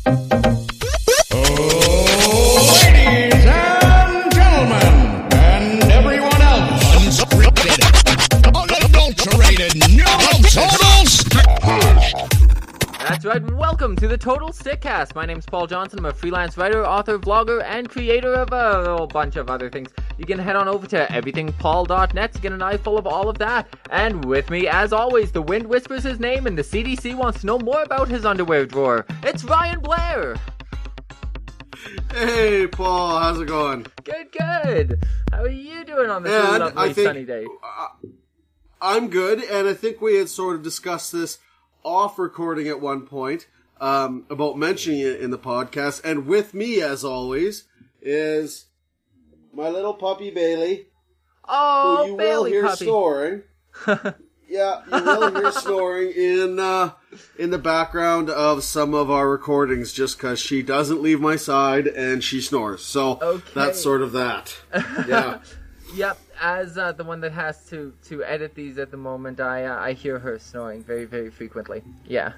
Ladies and gentlemen, and everyone else, unadulterated, That's right, and welcome to the Total Stickcast. My name's Paul Johnson. I'm a freelance writer, author, vlogger, and creator of a whole bunch of other things. You can head on over to everythingpaul.net to get an eyeful of all of that. And with me, as always, the wind whispers his name and the CDC wants to know more about his underwear drawer. It's Ryan Blair! Hey, Paul, how's it going? Good. How are you doing on this lovely sunny day? I'm good, and I think we had sort of discussed this off recording at one point, about mentioning it in the podcast. And with me, as always, is my little puppy Bailey. Oh, who you Bailey will hear puppy. snoring. Yeah, you will hear snoring in the background of some of our recordings, just because she doesn't leave my side and she snores. So That's sort of that. Yeah. Yep, as the one that has to edit these at the moment, I hear her snoring very, very frequently. Yeah.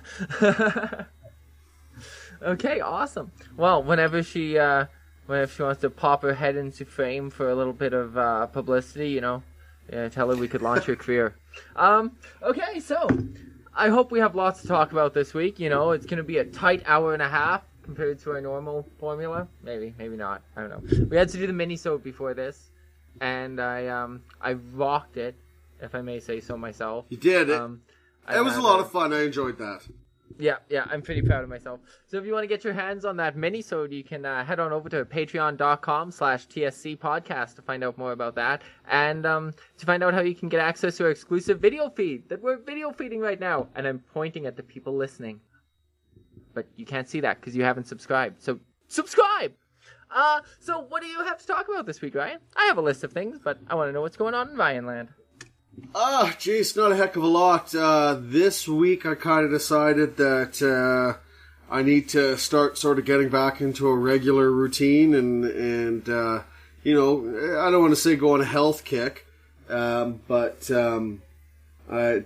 Okay, awesome. Well, whenever she wants to pop her head into frame for a little bit of publicity, tell her we could launch her career. Okay, so I hope we have lots to talk about this week. It's going to be a tight hour and a half compared to our normal formula. Maybe not. I don't know. We had to do the mini-sode before this. And I rocked it, if I may say so myself. You did. It was a lot of fun. I enjoyed that. Yeah, I'm pretty proud of myself. So if you want to get your hands on that mini-sode, you can head on over to patreon.com/TSC podcast to find out more about that. And to find out how you can get access to our exclusive video feed that we're video feeding right now. And I'm pointing at the people listening. But you can't see that because you haven't subscribed. So subscribe! So what do you have to talk about this week, Ryan? I have a list of things, but I want to know what's going on in Ryanland. Geez, not a heck of a lot. This week I kind of decided that I need to start sort of getting back into a regular routine and I don't want to say go on a health kick, but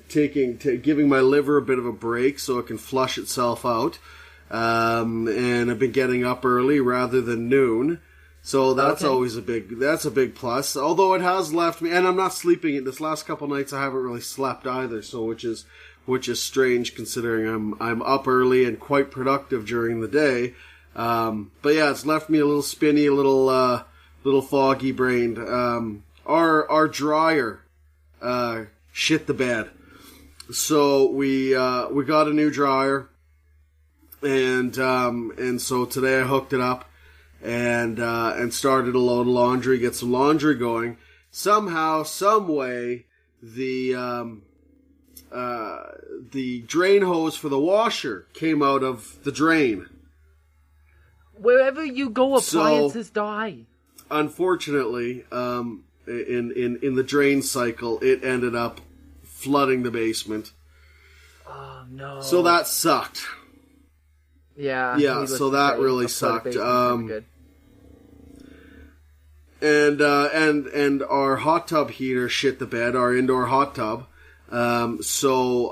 giving my liver a bit of a break so it can flush itself out. And I've been getting up early rather than noon, so that's always a big plus. Although it has left me, and I'm not sleeping. This last couple nights I haven't really slept either, so which is strange considering I'm up early and quite productive during the day. But yeah, it's left me a little spinny, a little foggy brained. Our dryer shit the bed, so we got a new dryer. And so today I hooked it up and started a load of laundry, get some laundry going. Somehow, some way, the drain hose for the washer came out of the drain. Wherever you go, appliances die. Unfortunately, in the drain cycle, it ended up flooding the basement. Oh no! So that sucked. Yeah, so that really sucked. Good. And our hot tub heater shit the bed, our indoor hot tub. And this is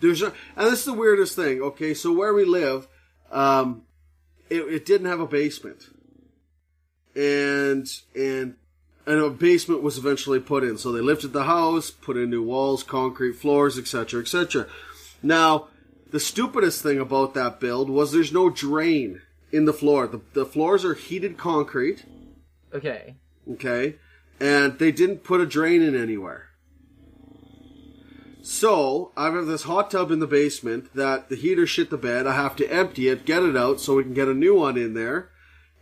the weirdest thing. Okay, so where we live, it didn't have a basement, and a basement was eventually put in. So they lifted the house, put in new walls, concrete floors, etc., etc. Now, the stupidest thing about that build was there's no drain in the floor. The floors are heated concrete. Okay. And they didn't put a drain in anywhere. So, I have this hot tub in the basement that the heater shit the bed. I have to empty it, get it out so we can get a new one in there.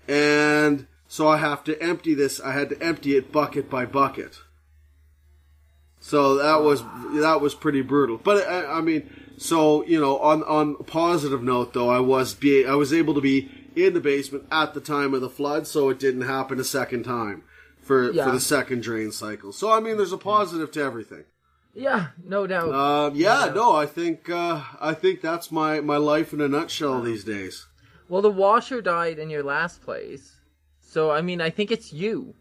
And so I have to empty this. I had to empty it bucket by bucket. So that was pretty brutal. But I mean, so on a positive note though, I was able to be in the basement at the time of the flood, so it didn't happen a second time for the second drain cycle. So I mean, there's a positive to everything. Yeah, no doubt. I think that's my life in a nutshell these days. Well, the washer died in your last place, so I mean, I think it's you.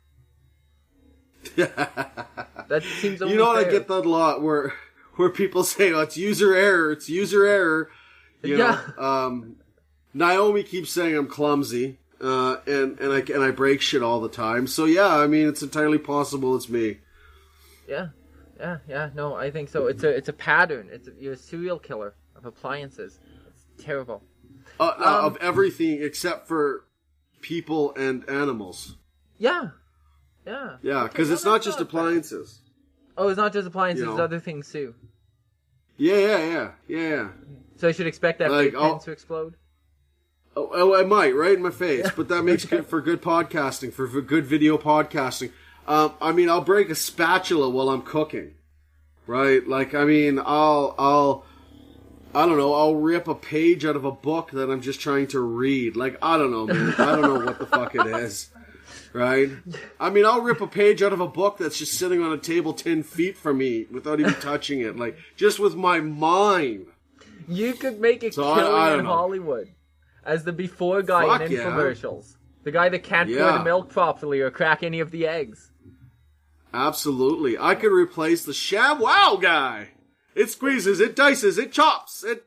That seems only fair. I get that a lot where people say, "Oh, it's user error. It's user error." You know, Naomi keeps saying I'm clumsy, and I break shit all the time. So yeah, I mean, it's entirely possible it's me. Yeah. No, I think so. It's a pattern. You're a serial killer of appliances. It's terrible. Of everything except for people and animals. Yeah. Yeah, because it's not just appliances. Oh, it's not just appliances. You know. It's other things too. Yeah. So I should expect that Like, big pen to explode? Oh, I might, right in my face, but that makes good for good podcasting, for good video podcasting. I mean, I'll break a spatula while I'm cooking, right? Like, I mean, I don't know, I'll rip a page out of a book that I'm just trying to read. Like, I don't know, man. I don't know what the fuck it is, right? I mean, I'll rip a page out of a book that's just sitting on a table 10 feet from me without even touching it, like, just with my mind. You could make a So killing I in don't know. Hollywood as the before guy Fuck in yeah. infomercials. The guy that can't pour Yeah. the milk properly or crack any of the eggs. Absolutely. I could replace the ShamWow guy. It squeezes, it dices, it chops, it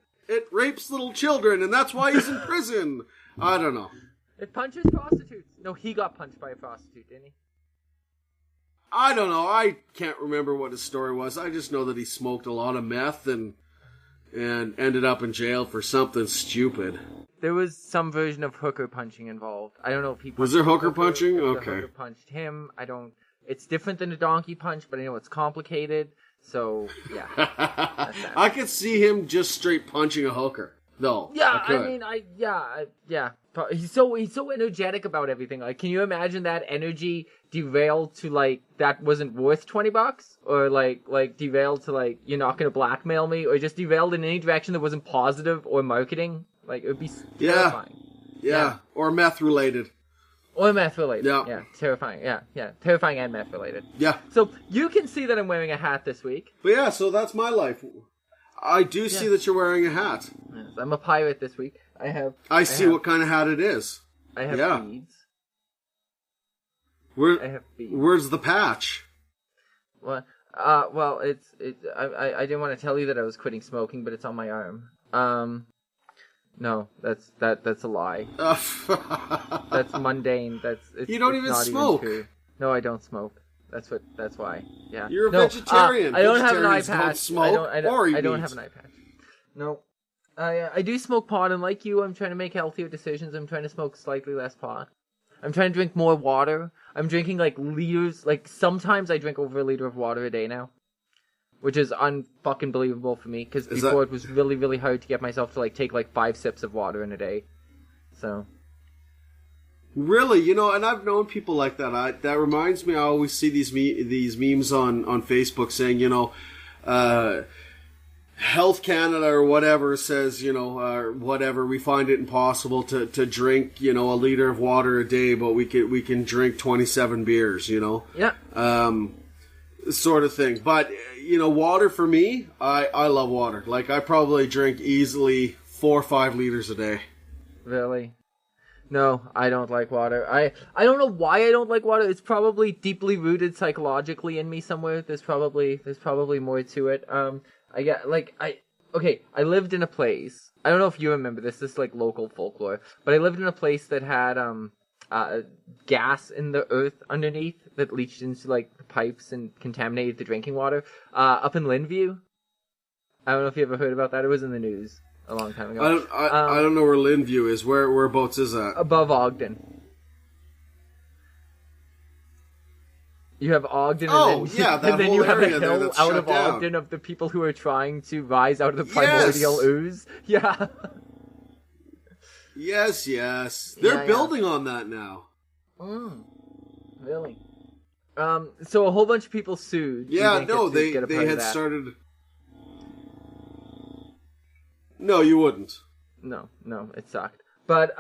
rapes little children, and that's why he's in prison. I don't know. It punches prostitutes. No, he got punched by a prostitute, didn't he? I don't know. I can't remember what his story was. I just know that he smoked a lot of meth and ended up in jail for something stupid. There was some version of hooker punching involved. I don't know if he Was there punched hooker punching? if the Okay. hooker punched him. I don't. It's different than a donkey punch, but I know it's complicated. So yeah, that's that. I could see him just straight punching a hooker. No. Yeah, I could. I mean, yeah. But he's so energetic about everything. Like, can you imagine that energy derailed to like that wasn't worth $20, or like derailed to like you're not gonna blackmail me, or just derailed in any direction that wasn't positive or marketing? Like, it would be terrifying. Yeah. Or meth related. Or meth related. Yeah. Terrifying. Yeah, terrifying and meth related. Yeah. So you can see that I'm wearing a hat this week. But yeah, so that's my life. I do see that you're wearing a hat. Yes, I'm a pirate this week. I see what kind of hat it is. I have Yeah. beads. Where, I have beads. where's the patch? Well, I didn't want to tell you that I was quitting smoking, but it's on my arm. No, that's a lie. That's mundane. You don't it's even not smoke. Even true. No, I don't smoke. That's why. Yeah. You're a No, vegetarian. I don't have an eye Vegetarians don't patch. smoke or eat I don't meat. have an eye patch. No. I do smoke pot, and like you, I'm trying to make healthier decisions. I'm trying to smoke slightly less pot. I'm trying to drink more water. I'm drinking like liters. Like sometimes I drink over a liter of water a day now, which is unfucking believable for me. Because before it was really, really hard to get myself to like take like 5 sips of water in a day. So. Really, you know, and I've known people like that. That reminds me, I always see these memes on Facebook saying, you know, Health Canada or whatever says, you know, whatever, we find it impossible to drink, you know, a liter of water a day, but we can drink 27 beers, you know? Yeah. Sort of thing. But, you know, water for me, I love water. Like, I probably drink easily 4 or 5 liters a day. Really? No, I don't like water. I don't know why I don't like water. It's probably deeply rooted psychologically in me somewhere. There's probably more to it. I lived in a place. I don't know if you remember this. This is like local folklore. But I lived in a place that had gas in the earth underneath that leached into like the pipes and contaminated the drinking water. Up in Linview. I don't know if you ever heard about that. It was in the news a long time ago. I don't know where Linview is. Whereabouts is that? Above Ogden. You have Ogden, and then you have a hill out of Ogden of the people who are trying to rise out of the primordial ooze. Yeah. Yes. They're building on that now. Really? So a whole bunch of people sued. Yeah, no, they had started. No, you wouldn't. No, it sucked. But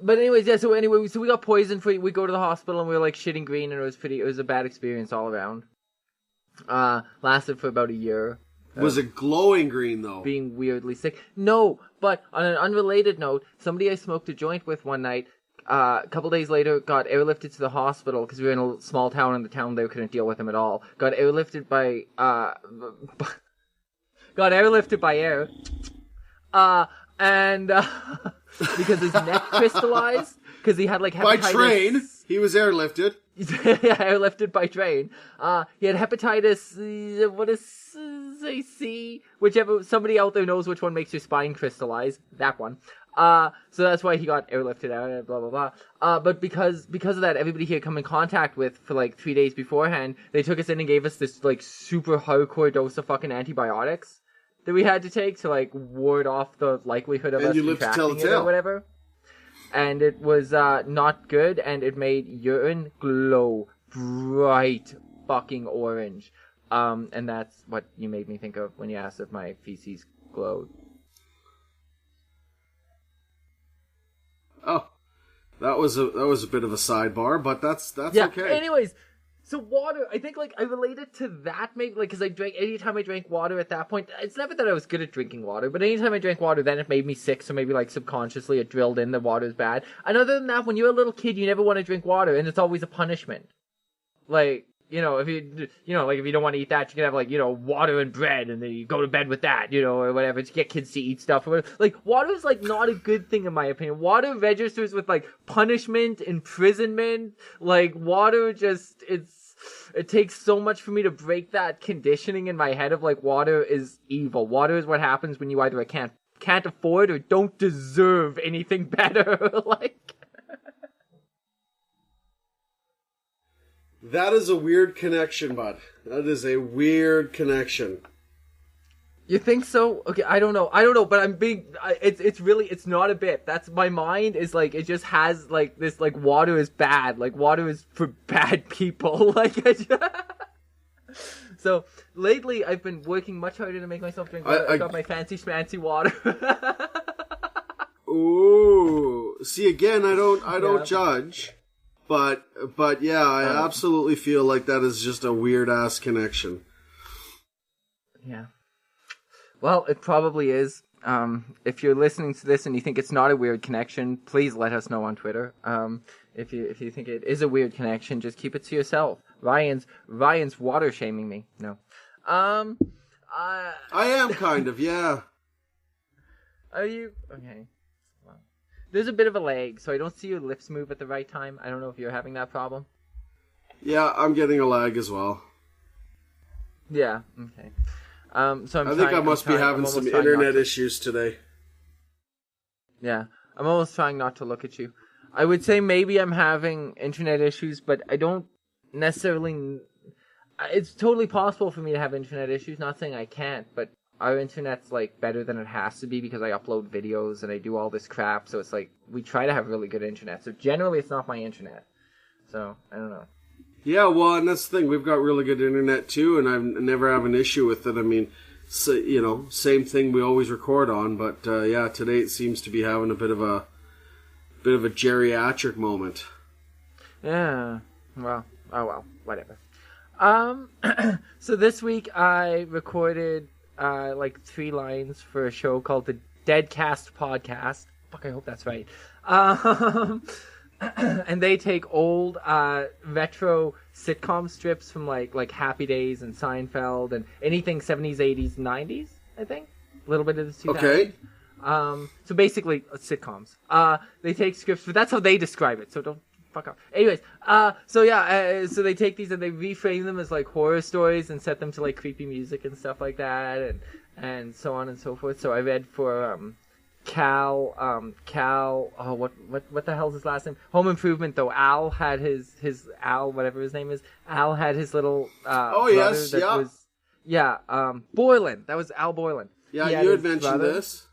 anyways, yeah. So we got poisoned. We go to the hospital and we were like shitting green, and it was a bad experience all around. Lasted for about a year. Was it glowing green though? Being weirdly sick. No, but on an unrelated note, somebody I smoked a joint with one night, a couple days later, got airlifted to the hospital because we were in a small town, and the town there couldn't deal with him at all. Got airlifted by air. and because his neck crystallized, because he had like hepatitis. By train, he was airlifted. Airlifted by train. He had hepatitis. What is C? Whichever, somebody out there knows which one makes your spine crystallize. That one. So that's why he got airlifted out. Blah blah blah. But because of that, everybody he had come in contact with for like 3 days beforehand, they took us in and gave us this like super hardcore dose of fucking antibiotics that we had to take to like ward off the likelihood of us contracting it or whatever. And it was not good, and it made urine glow bright fucking orange. And that's what you made me think of when you asked if my feces glowed. Oh, that was a bit of a sidebar, but that's okay. Anyways, so water, I think like I related to that maybe like because anytime I drank water at that point, it's never that I was good at drinking water, but anytime I drank water, then it made me sick. So maybe like subconsciously it drilled in that water is bad. And other than that, when you're a little kid, you never want to drink water, and it's always a punishment. Like, if you don't want to eat that, you can have like, water and bread, and then you go to bed with that, or whatever, to get kids to eat stuff. Or whatever. Like, water is like not a good thing in my opinion. Water registers with like punishment, imprisonment. Like, water just, it takes so much for me to break that conditioning in my head of like water is evil. Water is what happens when you either can't afford or don't deserve anything better. Like. That is a weird connection, bud. That is a weird connection. You think so? Okay, I don't know, but I'm being, it's not a bit. That's, my mind is like, it just has like this, like, water is bad. Like, water is for bad people. Like, so, lately I've been working much harder to make myself drink water. I got my fancy schmancy water. Ooh. See, again, I don't judge. But yeah, I absolutely feel like that is just a weird ass connection. Yeah. Well, it probably is. If you're listening to this and you think it's not a weird connection, please let us know on Twitter. If you think it is a weird connection, just keep it to yourself. Ryan's water shaming me. No. I am kind of, yeah. Are you? Okay. There's a bit of a lag, so I don't see your lips move at the right time. I don't know if you're having that problem. Yeah, I'm getting a lag as well. Yeah, okay. So I think I must be having some internet issues today. Yeah, I'm almost trying not to look at you. I would say maybe I'm having internet issues, but I don't necessarily... It's totally possible for me to have internet issues, not saying I can't, but our internet's like better than it has to be because I upload videos and I do all this crap, so it's like we try to have really good internet. So generally it's not my internet. So, I don't know. Yeah, well, and that's the thing. We've got really good internet too, and I never have an issue with it. I mean, so, same thing we always record on, but yeah, today it seems to be having a bit of a geriatric moment. Yeah. Well, whatever. So this week I recorded like 3 lines for a show called the Deadcast Podcast. Fuck, I hope that's right. And they take old retro sitcom strips from like Happy Days and Seinfeld and anything 70s, 80s, 90s, I think. A little bit of the 2000s. Okay. So basically sitcoms. They take scripts, but that's how they describe it. So don't fuck up. Anyways, so they take these and they reframe them as like horror stories and set them to like creepy music and stuff like that, and so on and so forth. So I read for Cal, what the hell's his last name? Home Improvement, though. Al had his whatever his name is. Al had his little Boylan. That was Al Boylan. Yeah, you had mentioned this.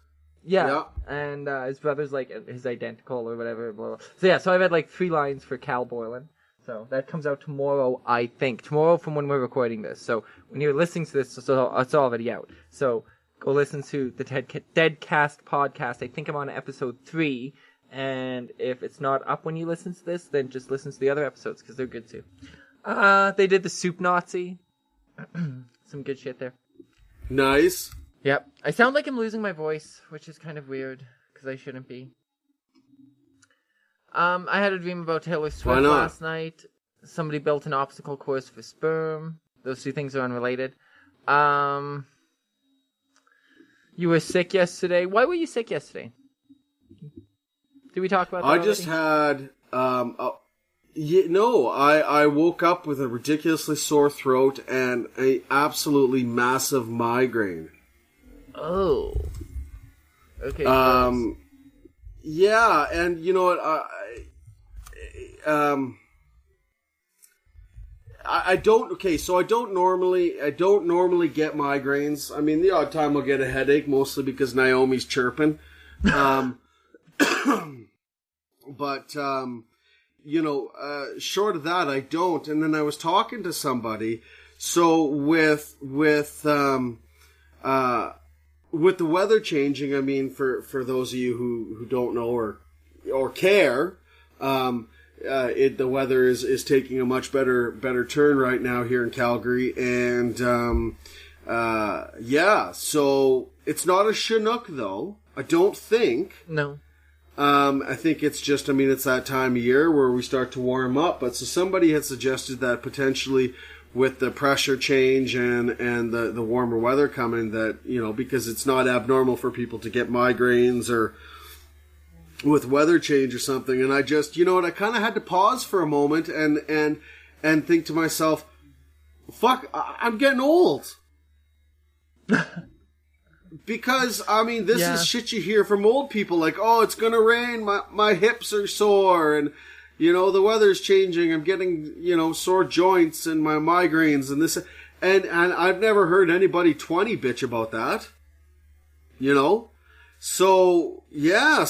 Yeah, and his brother's like his identical or whatever. Blah, blah. So yeah, so I've had like 3 lines for Cal Boylan. So that comes out tomorrow, I think. Tomorrow from when we're recording this. So when you're listening to this, it's already out. So go listen to the Deadcast Podcast. I think I'm on episode 3. And if it's not up when you listen to this, then just listen to the other episodes because they're good too. They did the Soup Nazi. Some good shit there. Nice. Yep. I sound like I'm losing my voice, which is kind of weird, because I shouldn't be. I had a dream about Taylor Swift last night. Somebody built an obstacle course for sperm. Those 2 things are unrelated. You were sick yesterday. Why were you sick yesterday? Did we talk about that? I just had, I woke up with a ridiculously sore throat and a absolutely massive migraine. Oh. Okay. Yeah, and you know what, I don't normally get migraines. I mean, the odd time I'll get a headache, mostly because Naomi's chirping. But, short of that, I don't. And then I was talking to somebody. So with the weather changing, I mean, for those of you who don't know or care, the weather is taking a much better turn right now here in Calgary. And, so it's not a Chinook though. I don't think. No. I think it's just, it's that time of year where we start to warm up. But so somebody had suggested that potentially with the pressure change and the warmer weather coming that, because it's not abnormal for people to get migraines or with weather change or something. And I just, I kind of had to pause for a moment and think to myself, fuck, I'm getting old. Because, this is shit you hear from old people, like, oh, it's gonna rain, my hips are sore, and, the weather's changing, I'm getting, sore joints and my migraines and this, and I've never heard anybody 20 bitch about that, So, yeah,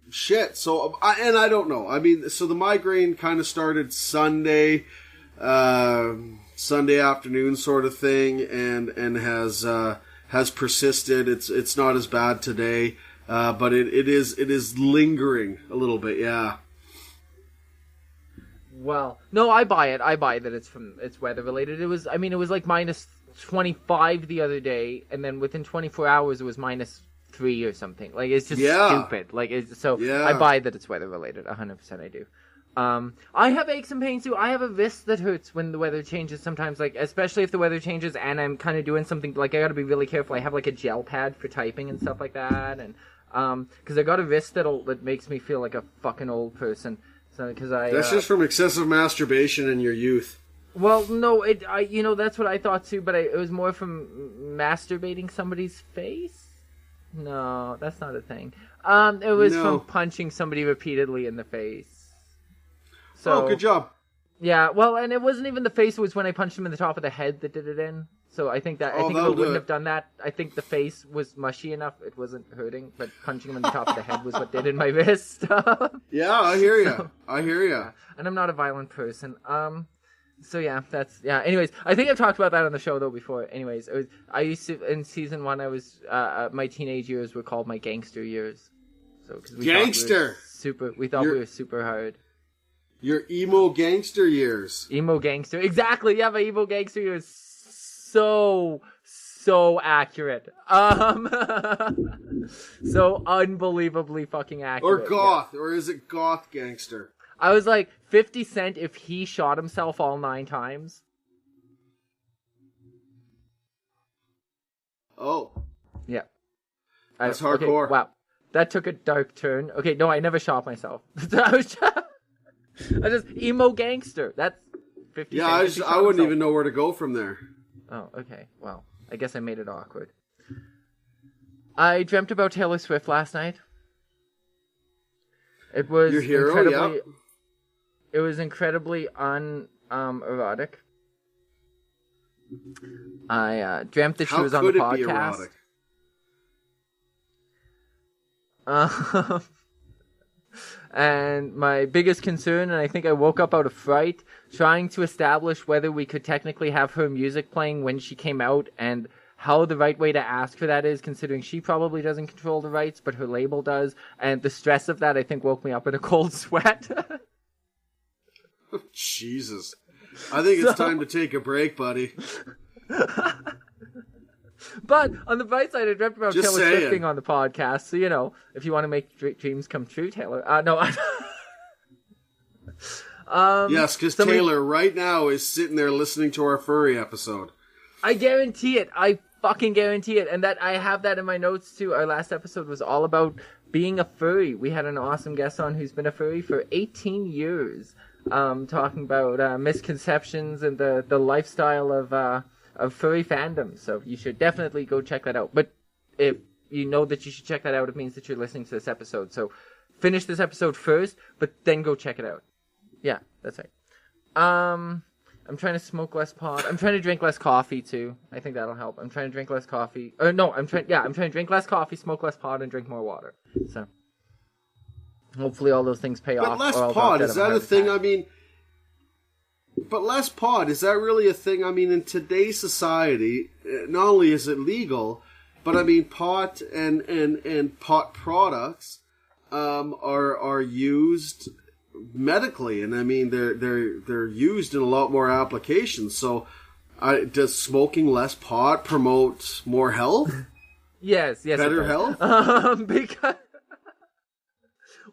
shit, so, I don't know, so the migraine kind of started Sunday afternoon sort of thing, and has persisted. It's not as bad today, but it is lingering a little bit. Yeah. Well, no, I buy it. I buy that it's weather related. It was like minus 25 the other day, and then within 24 hours it was minus 3 or something. Like, it's just stupid. Like, I buy that it's weather related. 100% I do. I have aches and pains too. I have a wrist that hurts when the weather changes sometimes, like, especially if the weather changes and I'm kind of doing something, like, I gotta be really careful. I have, like, a gel pad for typing and stuff like that, and, cause I got a wrist that makes me feel like a fucking old person. So, that's just from excessive masturbation in your youth. Well, no, that's what I thought too, but it was more from masturbating somebody's face? No, that's not a thing. It was from punching somebody repeatedly in the face. So, good job. Yeah, well, and it wasn't even the face. It was when I punched him in the top of the head that did it in. So I think if I wouldn't have done that, I think the face was mushy enough. It wasn't hurting, but punching him in the top of the head was what did in my wrist. Yeah, I hear you. I hear you. Yeah. And I'm not a violent person. So yeah, anyways, I think I've talked about that on the show though before. Anyways, I used to, in season 1, I was, my teenage years were called my gangster years. So, cause we thought we were super hard. Your emo gangster years. Emo gangster. Exactly. Yeah, my emo gangster years. So accurate. So unbelievably fucking accurate. Or goth. Yeah. Or is it goth gangster? I was like, 50 Cent if he shot himself all 9 times. Oh. Yeah. That's hardcore. Okay, wow. That took a dark turn. Okay, no, I never shot myself. I just emo gangster. That's 50. Yeah, I wouldn't even know where to go from there. Oh, okay. Well, I guess I made it awkward. I dreamt about Taylor Swift last night. It was your hero, yeah. It was incredibly erotic. I dreamt that she was on the podcast. How could it be erotic? And my biggest concern, and I think I woke up out of fright, trying to establish whether we could technically have her music playing when she came out, and how the right way to ask for that is, considering she probably doesn't control the rights, but her label does. And the stress of that, I think, woke me up in a cold sweat. Jesus. I think it's time to take a break, buddy. But on the bright side, I dreamt about Taylor Swift being on the podcast. So, if you want to make dreams come true, Taylor. No. Yes, because Taylor right now is sitting there listening to our furry episode. I guarantee it. I fucking guarantee it. And that I have that in my notes too. Our last episode was all about being a furry. We had an awesome guest on who's been a furry for 18 years, talking about misconceptions and the lifestyle of furry fandom. So you should definitely go check that out. But if you know that you should check that out, it means that you're listening to this episode. So finish this episode first, but then go check it out. Yeah, that's right. I'm trying to smoke less pot. I'm trying to drink less coffee too. I think that'll help. I'm trying to drink less coffee. I'm trying to drink less coffee, smoke less pot, and drink more water. So hopefully all those things pay off. But less pot, is that a thing? I mean, but less pot, is that really a thing? I mean, in today's society, not only is it legal, but I mean, pot and pot products are used medically, and I mean they're used in a lot more applications. So, does smoking less pot promote more health? Yes, better health.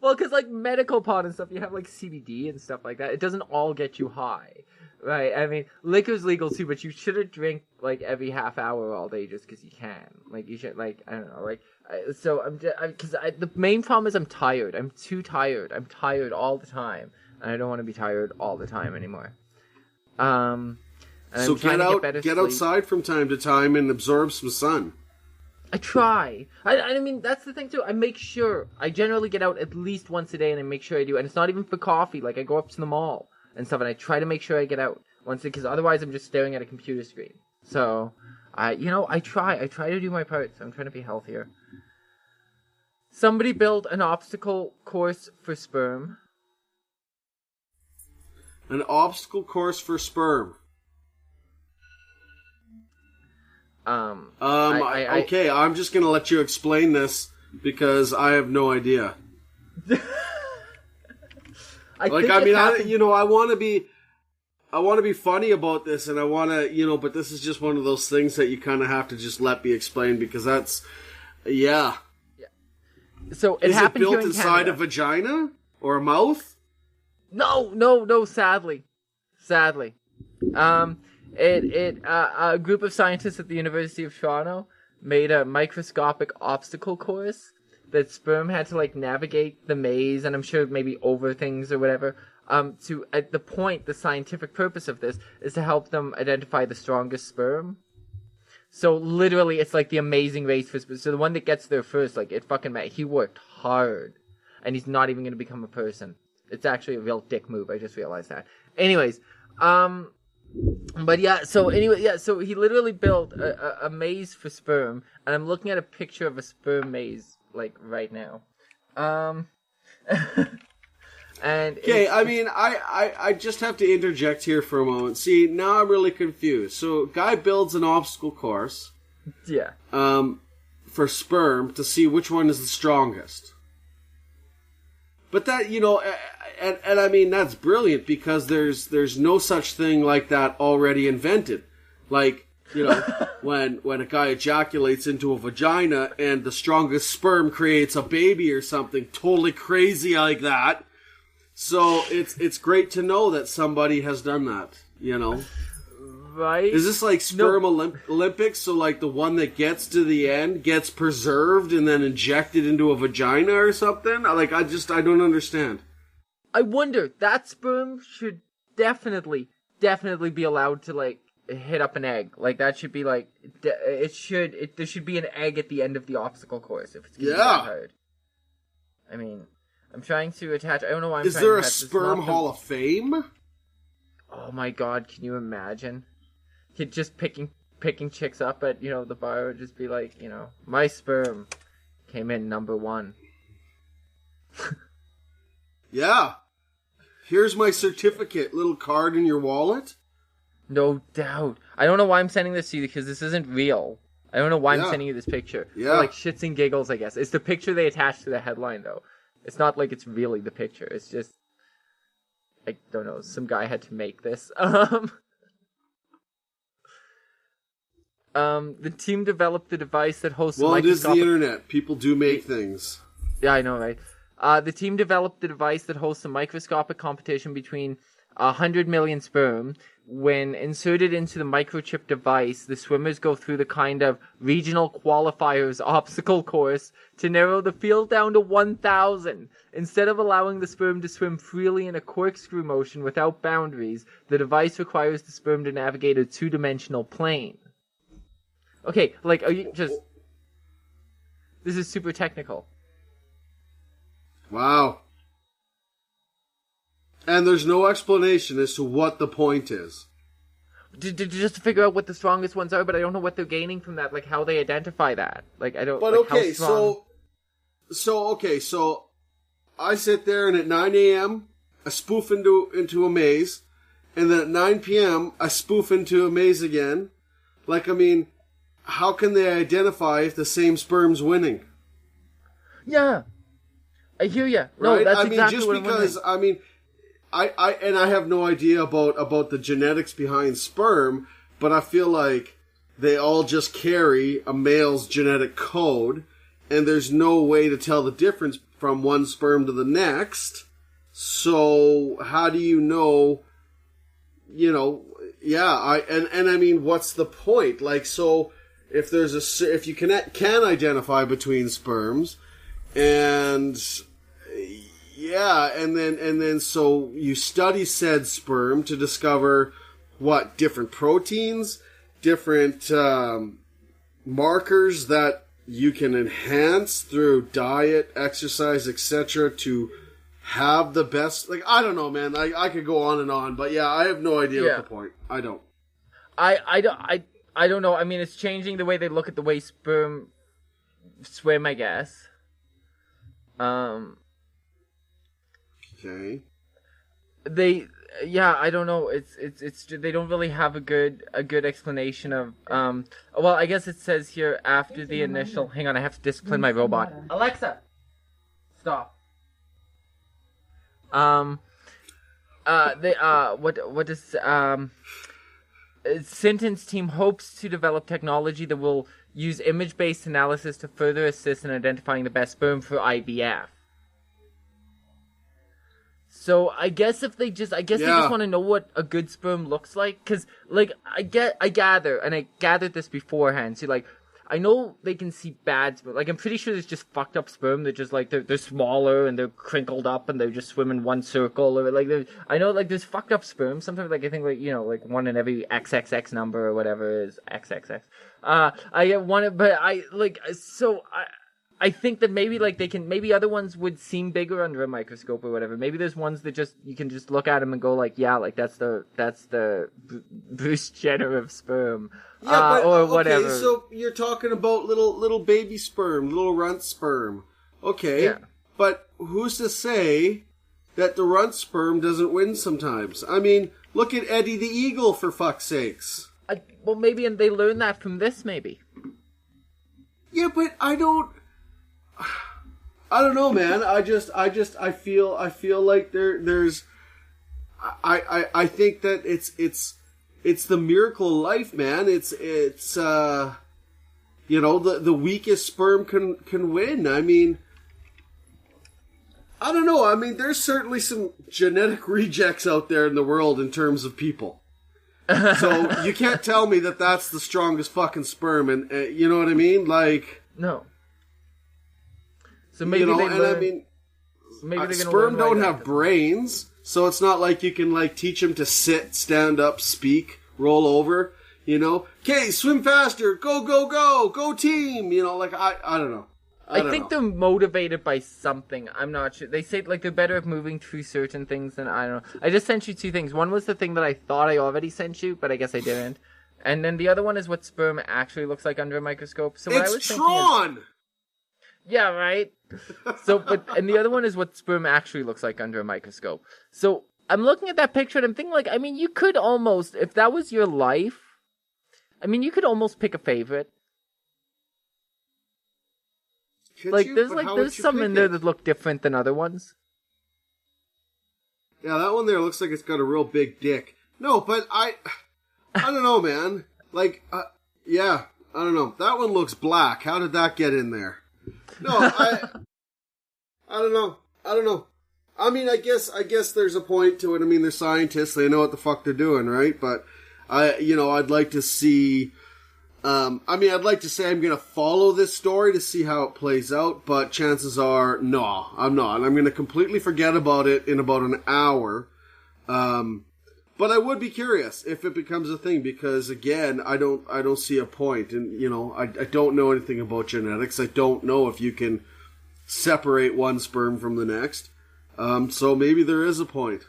Because like medical pot and stuff, you have like CBD and stuff like that. It doesn't all get you high, right? I mean, liquor's legal too, but you shouldn't drink like every half hour all day just because you can. Like you should, like, I don't know, like. So the main problem is I'm tired. I'm too tired. I'm tired all the time, and I don't want to be tired all the time anymore. And so get outside from time to time and absorb some sun. I try. I mean, that's the thing too. I make sure I generally get out at least once a day, and I make sure I do. And it's not even for coffee. Like I go up to the mall and stuff, and I try to make sure I get out once, because otherwise I'm just staring at a computer screen. So I try to do my part. So I'm trying to be healthier. Somebody built an obstacle course for sperm. An obstacle course for sperm. Okay, I'm just gonna let you explain this because I have no idea. I want to be funny about this, and I want to, but this is just one of those things that you kind of have to just let me explain, because that's, yeah. So is it built inside a vagina or a mouth? No. Sadly. A group of scientists at the University of Toronto made a microscopic obstacle course that sperm had to like navigate the maze, and I'm sure maybe over things or whatever. The scientific purpose of this is to help them identify the strongest sperm. So literally, it's like the Amazing Race for sperm. So the one that gets there first, like it fucking he worked hard, and he's not even going to become a person. It's actually a real dick move. I just realized that. Anyways, but yeah. So he literally built a maze for sperm, and I'm looking at a picture of a sperm maze like right now. And okay, I mean, I just have to interject here for a moment. See, now I'm really confused. So, guy builds an obstacle course, yeah, for sperm to see which one is the strongest. But that, and I mean, that's brilliant, because there's no such thing like that already invented. Like, when a guy ejaculates into a vagina and the strongest sperm creates a baby or something totally crazy like that. So it's great to know that somebody has done that, Right? Is this like sperm Olympics? So like the one that gets to the end gets preserved and then injected into a vagina or something? I don't understand. I wonder, that sperm should definitely be allowed to like hit up an egg. Like that should be like, there should be an egg at the end of the obstacle course if it's getting that hard. I mean, I'm trying to attach. I don't know why I'm trying to attach. Is there a sperm hall of fame? Oh my god! Can you imagine? Kid just picking chicks up at the bar would just be like, my sperm came in number 1. Yeah. Here's my certificate. Little card in your wallet. No doubt. I don't know why I'm sending this to you, because this isn't real. I don't know why I'm sending you this picture. Yeah. For, like shits and giggles, I guess. It's the picture they attached to the headline, though. It's not like it's really the picture. It's just, I don't know, some guy had to make this. The team developed the device that hosts Well, it is the internet. People do make things. Yeah, I know, right? The team developed the device that hosts a microscopic competition between 100 million sperm. When inserted into the microchip device, the swimmers go through the kind of regional qualifiers obstacle course to narrow the field down to 1,000. Instead of allowing the sperm to swim freely in a corkscrew motion without boundaries, the device requires the sperm to navigate a two-dimensional plane. Okay, like, are you just... This is super technical. Wow. And there's no explanation as to what the point is. Just to figure out what the strongest ones are, but I don't know what they're gaining from that, like how they identify that. Like, I don't... But like, okay, how strong... so I sit there and at 9 a.m. I spoof into a maze, and then at 9 p.m. I spoof into a maze again. Like, I mean, how can they identify if the same sperm's winning? Yeah. I hear you. No, right? that's I mean, exactly just what I'm because, wondering. I mean... I have no idea about the genetics behind sperm, but I feel like they all just carry a male's genetic code, and there's no way to tell the difference from one sperm to the next. So how do you know? You know, yeah. I mean, what's the point? Like, so if you can identify between sperms, and yeah, and then so you study said sperm to discover what different proteins, different markers that you can enhance through diet, exercise, etc. to have the best. Like, I don't know, man. I could go on and on, but yeah, I have no idea what the point. I don't. I don't know. I mean, it's changing the way they look at the way sperm swim, I guess. Okay. I don't know. It's they don't really have a good explanation of well, I guess it says here after the initial. Hang on, I have to discipline my robot. Alexa, stop. What does Sentence team hopes to develop technology that will use image-based analysis to further assist in identifying the best sperm for IVF. So I guess they just want to know what a good sperm looks like, because like I gathered this beforehand. See, like I know they can see bad sperm. Like I'm pretty sure there's just fucked up sperm that just like they're smaller and they're crinkled up and they just swim in one circle, or like I know like there's fucked up sperm. Sometimes like I think like like one in every XXX number or whatever is XXX. I get one, but I think that maybe like maybe other ones would seem bigger under a microscope or whatever. Maybe there's ones that just you can just look at them and go like, yeah, like that's the Bruce Jenner of sperm, or whatever. Okay, so you're talking about little baby sperm, little runt sperm. Okay, yeah. But who's to say that the runt sperm doesn't win sometimes? I mean, look at Eddie the Eagle, for fuck's sakes. Well, maybe, and they learn that from this, maybe. Yeah, but I don't know, man. I feel like there's I think that it's the miracle of life, man. It's the weakest sperm can win. I mean, I don't know. I mean, there's certainly some genetic rejects out there in the world in terms of people. So you can't tell me that that's the strongest fucking sperm, and you know what I mean? Like, no. So maybe they learn, I mean, maybe sperm don't have brains, so it's not like you can like teach them to sit, stand up, speak, roll over. Okay, swim faster, go team. Like I don't know. I think they're motivated by something. I'm not sure. They say like they're better at moving through certain things than I don't know. I just sent you two things. One was the thing that I thought I already sent you, but I guess I didn't. And then the other one is what sperm actually looks like under a microscope. So what I was Tron! Yeah, right? And the other one is what sperm actually looks like under a microscope. So I'm looking at that picture and I'm thinking like, I mean, you could almost, if that was your life, I mean, you could almost pick a favorite. There's some in there that look different than other ones. Yeah, that one there looks like it's got a real big dick. No, but I don't know, man. Like, yeah, I don't know. That one looks black. How did that get in there? No, I don't know. I mean, I guess there's a point to it. I mean, they're scientists; they know what the fuck they're doing, right? But I'd like to see. I'd like to say I'm going to follow this story to see how it plays out, but chances are, no, I'm not. I'm going to completely forget about it in about an hour. But I would be curious if it becomes a thing, because again, I don't see a point. And, I don't know anything about genetics. I don't know if you can separate one sperm from the next. So maybe there is a point,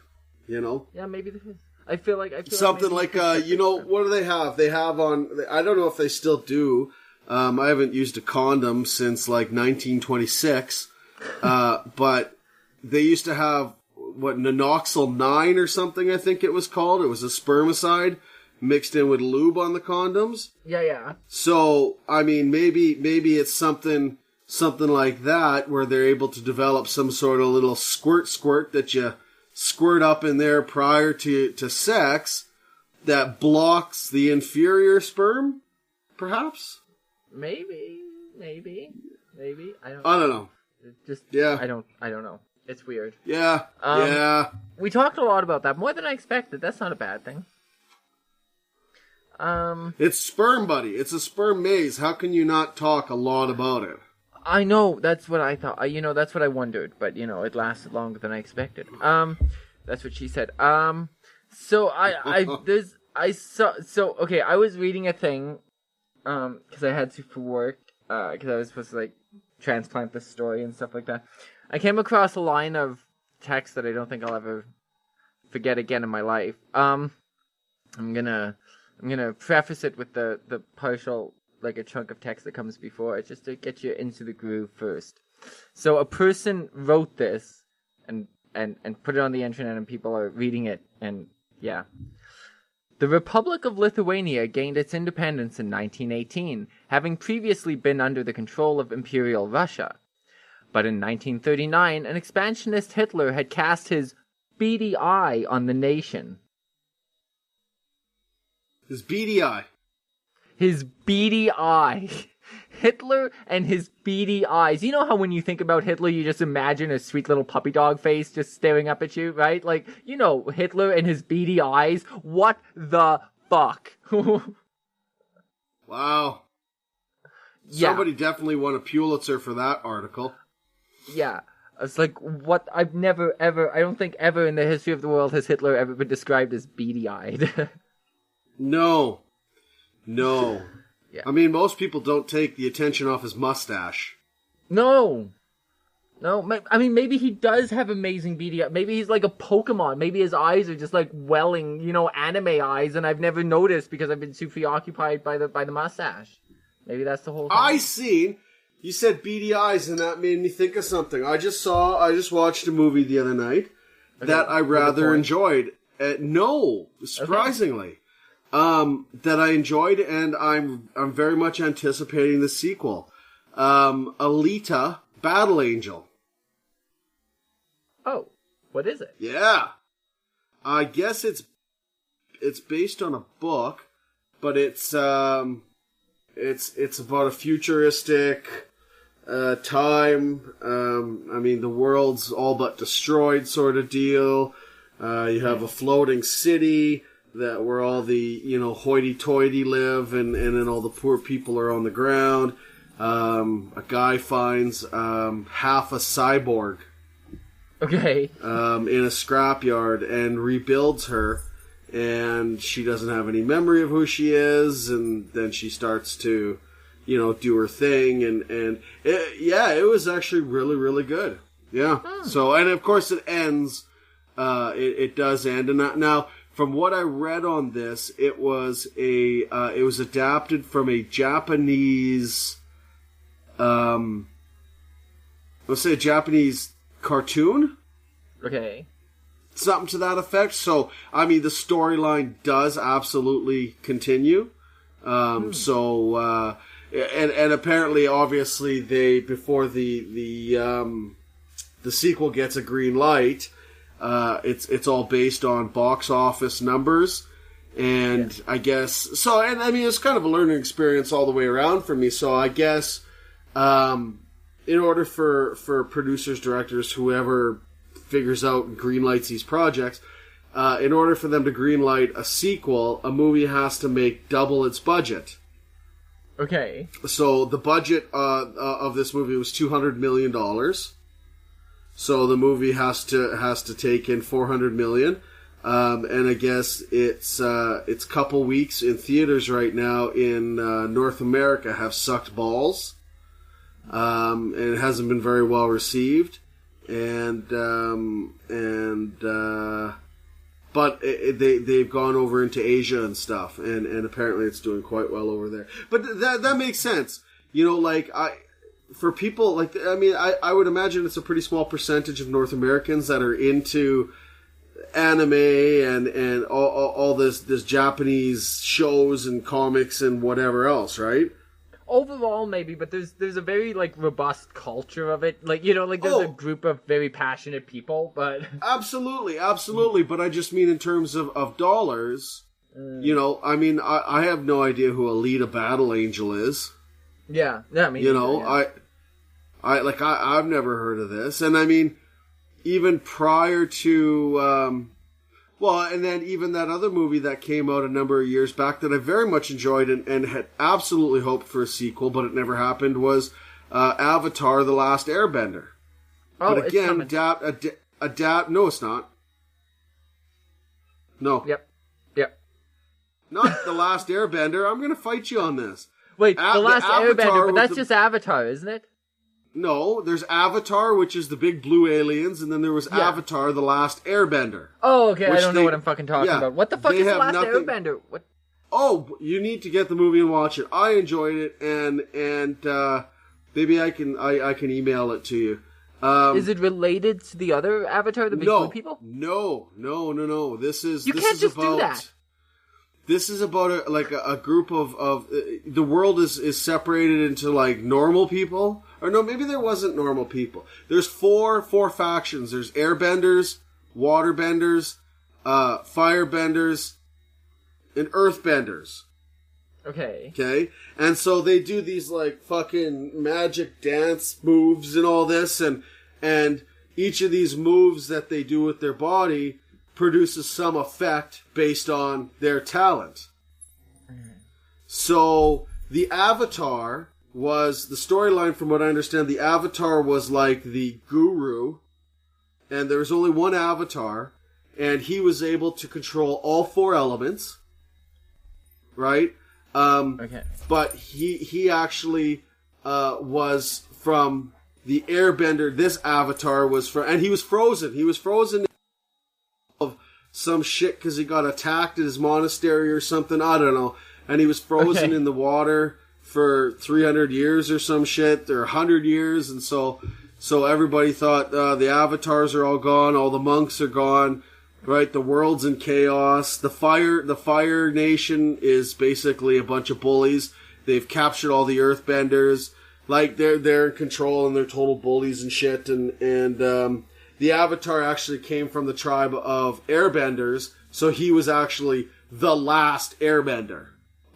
Yeah, maybe there is. I feel like something like what do they have? They have I don't know if they still do. I haven't used a condom since like 1926. But they used to have Nanoxyl 9 or something, I think it was called. It was a spermicide mixed in with lube on the condoms. Yeah. So, I mean, maybe it's something like that, where they're able to develop some sort of little squirt that you squirt up in there prior to sex that blocks the inferior sperm, perhaps? Maybe. I don't know. I don't know. It's weird. Yeah. Yeah. We talked a lot about that, more than I expected. That's not a bad thing. It's Sperm Buddy. It's a sperm maze. How can you not talk a lot about it? I know, that's what I thought. That's what I wondered, but it lasted longer than I expected. That's what she said. So I was reading a thing, because I had to for work, because I was supposed to transplant this story and stuff like that. I came across a line of text that I don't think I'll ever forget again in my life. I'm gonna preface it with the partial, a chunk of text that comes before it, just to get you into the groove first. So a person wrote this and put it on the internet, and people are reading it, and yeah. The Republic of Lithuania gained its independence in 1918, having previously been under the control of Imperial Russia. But in 1939, an expansionist Hitler had cast his beady eye on the nation. His beady eye. His beady eye. Hitler and his beady eyes. You know how when you think about Hitler, you just imagine a sweet little puppy dog face just staring up at you, right? Hitler and his beady eyes. What the fuck? Wow. Yeah. Somebody definitely won a Pulitzer for that article. Yeah. It's what I've never ever, I don't think ever in the history of the world has Hitler ever been described as beady-eyed. No. Yeah. I mean, most people don't take the attention off his mustache. No. I mean, maybe he does have amazing beady eyes. Maybe he's like a Pokemon. Maybe his eyes are just welling, anime eyes, and I've never noticed because I've been too preoccupied by the mustache. Maybe that's the whole thing. You said beady eyes, and that made me think of something. I just watched a movie the other night that I rather enjoyed. No, surprisingly. That I enjoyed, and I'm very much anticipating the sequel. Alita, Battle Angel. Oh, what is it? Yeah. I guess it's based on a book, but it's about a futuristic time. I mean, the world's all but destroyed sort of deal. You have a floating city where all the, hoity-toity live, and then all the poor people are on the ground. A guy finds half a cyborg. Okay. In a scrapyard and rebuilds her, and she doesn't have any memory of who she is, and then she starts to, do her thing, and it was actually really, really good. Yeah. So, and of course it ends, it does end, and now, from what I read on this, it was adapted from a Japanese, let's say a Japanese cartoon? Okay. Something to that effect. So, I mean, the storyline does absolutely continue. So, and apparently, obviously, before the sequel gets a green light, it's all based on box office numbers, and I guess so. And I mean, it's kind of a learning experience all the way around for me. So I guess, in order for producers, directors, whoever figures out and greenlights these projects. In order for them to greenlight a sequel, a movie has to make double its budget. Okay. So the budget of this movie was $200 million. So the movie has to take in $400 million. And I guess it's couple weeks in theaters right now in North America have sucked balls. And it hasn't been very well received. But they've gone over into Asia and stuff, and apparently it's doing quite well over there. But that makes sense. You know, like, for people, like, I mean, I would imagine it's a pretty small percentage of North Americans that are into anime and all this Japanese shows and comics and whatever else, right? Overall, maybe, but there's a very, like, robust culture of it. Like, you know, like, there's a group of very passionate people, but... Absolutely, but I just mean in terms of dollars, you know, I mean, I have no idea who Alita Battle Angel is. Yeah, I mean... You know, yeah. I've never heard of this, and I mean, even prior to... and then even that other movie that came out a number of years back that I very much enjoyed and had absolutely hoped for a sequel, but it never happened, was Avatar: The Last Airbender. Oh, but again, adapt. No, it's not. No. Yep. Not The Last Airbender. I'm going to fight you on this. Wait, The Last Airbender, but that's just Avatar, isn't it? No, there's Avatar, which is the big blue aliens, and then there was Avatar: The Last Airbender. Oh, okay, I don't know what I'm fucking talking about. What the fuck is The Last Airbender? What? Oh, you need to get the movie and watch it. I enjoyed it, and maybe I can email it to you. Is it related to the other Avatar, the big blue people? No. This is do that. This is about a group of the world is separated into like normal people. Or no, maybe there wasn't normal people. There's four factions. There's airbenders, waterbenders, firebenders, and earthbenders. Okay. And so they do these like fucking magic dance moves and all this, and each of these moves that they do with their body produces some effect based on their talent. So the Avatar was the storyline, from what I understand. The Avatar was like the guru, and there was only one Avatar, and he was able to control all four elements, right? Okay. But he actually was from the Airbender. This Avatar was from, and he was frozen. He was frozen of some shit because he got attacked at his monastery or something. I don't know. And he was frozen in the water for 300 years or some shit, or 100 years, and so everybody thought the avatars are all gone, all the monks are gone, right? The world's in chaos. The Fire Nation is basically a bunch of bullies. They've captured all the Earthbenders, like they're in control and they're total bullies and shit. And the Avatar actually came from the tribe of Airbenders, so he was actually the last Airbender.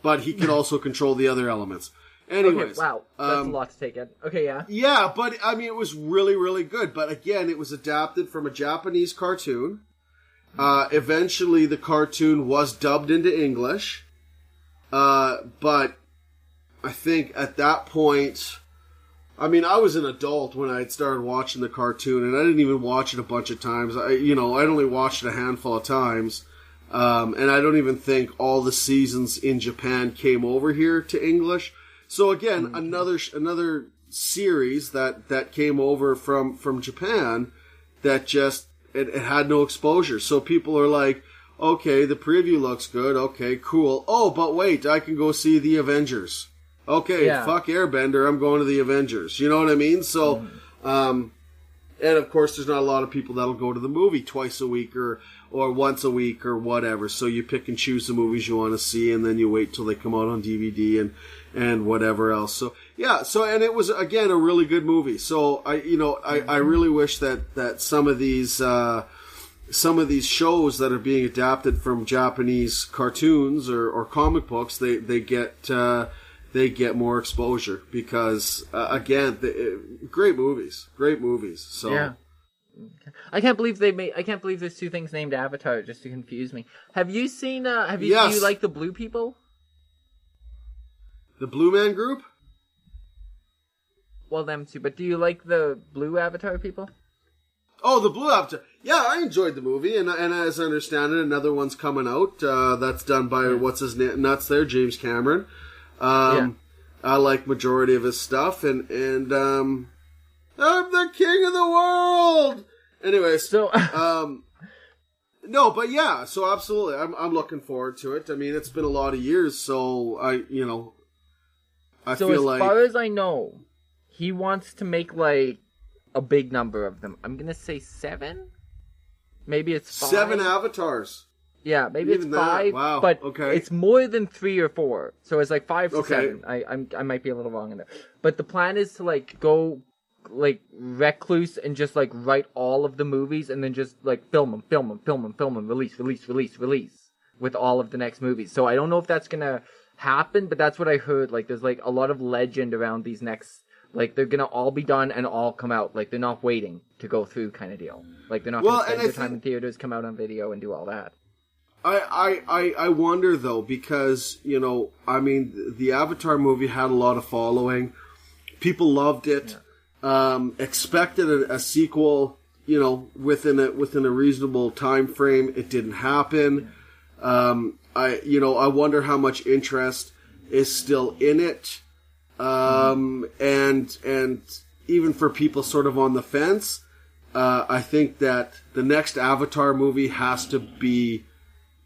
But he could also control the other elements. Anyways. Okay, wow. That's a lot to take in. Okay, yeah. Yeah, but, I mean, it was really, really good. But, again, it was adapted from a Japanese cartoon. Eventually, the cartoon was dubbed into English. But I think at that point... I mean, I was an adult when I had started watching the cartoon, and I didn't even watch it a bunch of times. I'd only watched it a handful of times. And I don't even think all the seasons in Japan came over here to English. So again, another series that came over from Japan that just it had no exposure. So people are like, okay, the preview looks good. Okay, cool. Oh, but wait, I can go see the Avengers. Okay, fuck Airbender. I'm going to the Avengers. You know what I mean? So, and of course, there's not a lot of people that'll go to the movie twice a week or once a week or whatever. So you pick and choose the movies you want to see, and then you wait till they come out on DVD and whatever else. So yeah. So, and it was again a really good movie. So I really wish that some of these shows that are being adapted from Japanese cartoons or comic books, they get more exposure because again, great movies. So I can't believe I can't believe there's two things named Avatar just to confuse me. Have you seen? Do Yes. you like the Blue people? The Blue Man Group? Well, them too. But do you like the Blue Avatar people? Oh, the Blue Avatar. Yeah, I enjoyed the movie, and as I understand it, another one's coming out. That's done by what's his name? Nuts there, James Cameron. I like majority of his stuff, and I'm the king of the world. Anyways, So, no, but yeah, so absolutely, I'm looking forward to it. I mean, it's been a lot of years, so I feel like, as far as I know, he wants to make like a big number of them. I'm gonna say 7. Maybe it's 5. 7 avatars. Yeah, maybe Even it's that? 5. Wow, But okay. it's more than 3 or 4. So it's like 5 to Okay. 7. I might be a little wrong in there. But the plan is to like go like recluse and just like write all of the movies and then just like film them, release with all of the next movies. So I don't know if that's gonna happen, but that's what I heard. Like there's like a lot of legend around these next. Like, they're gonna all be done and all come out. Like, they're not waiting to go through kind of deal. Like, they're not gonna spend their time in theaters, come out on video, and do all that. I wonder, though, because, I mean, the Avatar movie had a lot of following. People loved it. Yeah. Expected a sequel, within a reasonable time frame. It didn't happen. I wonder how much interest is still in it. And even for people sort of on the fence, I think that the next Avatar movie has to be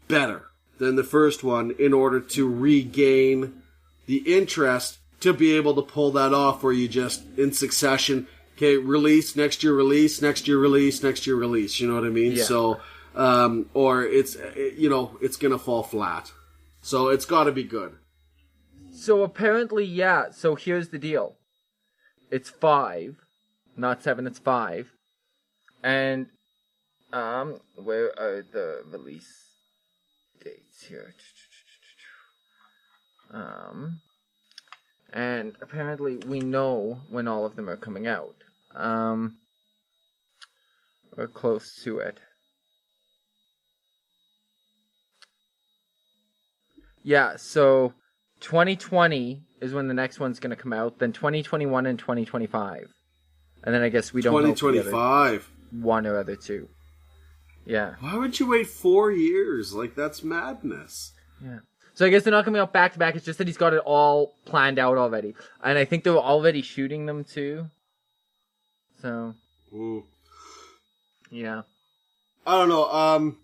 better than the first one in order to regain the interest to be able to pull that off where you just, in succession, okay, release, next year release, next year release, next year release, you know what I mean? Yeah. So, or it's gonna fall flat. So it's gotta be good. So apparently, yeah. So here's the deal. It's 5, not 7. It's 5, and where are the release dates here? And apparently we know when all of them are coming out. We're close to it. Yeah. So. 2020 is when the next one's going to come out, then 2021 and 2025. And then I guess we don't know 2025. One or other two. Yeah. Why would you wait 4 years? Like, that's madness. Yeah. So I guess they're not coming out back to back. It's just that he's got it all planned out already. And I think they were already shooting them too. So. Ooh. Yeah. I don't know.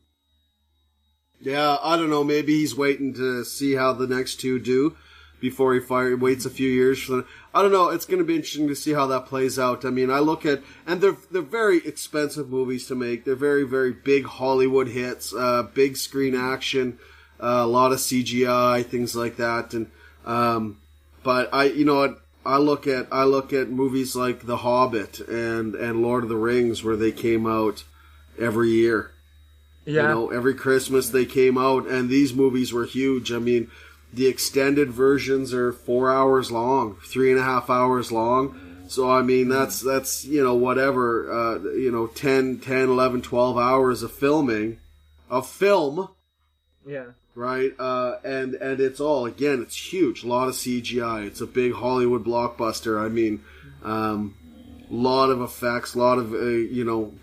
Yeah, I don't know. Maybe he's waiting to see how the next two do before he waits a few years for them. I don't know. It's going to be interesting to see how that plays out. I mean, I look at, and they're very expensive movies to make. They're very, very big Hollywood hits, big screen action, a lot of CGI, things like that. And but I look at movies like The Hobbit and Lord of the Rings, where they came out every year. Yeah. Every Christmas they came out, and these movies were huge. I mean, the extended versions are 4 hours long, 3.5 hours long. So, I mean, that's whatever, 10, 11, 12 hours of film. Yeah. Right? And it's all, again, it's huge. A lot of CGI. It's a big Hollywood blockbuster. I mean, lot of effects, a lot of,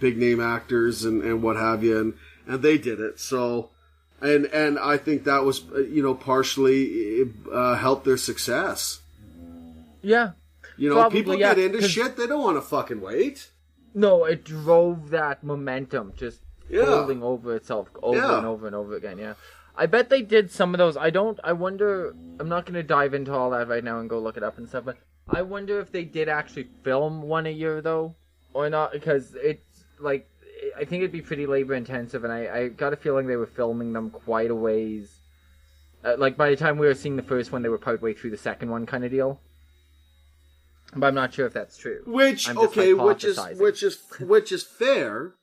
big name actors and what have you. And they did it. So, and I think that was, partially helped their success. Yeah. Probably, people get into shit, they don't want to fucking wait. No, it drove that momentum just building over itself over and over and over again, yeah. I bet they did some of those. I wonder, I'm not going to dive into all that right now and go look it up and stuff, but I wonder if they did actually film one a year, though, or not, because it's, like, I think it'd be pretty labor intensive, and I got a feeling they were filming them quite a ways. Like, by the time we were seeing the first one, they were partway through the second one kind of deal. But I'm not sure if that's true. Which is fair,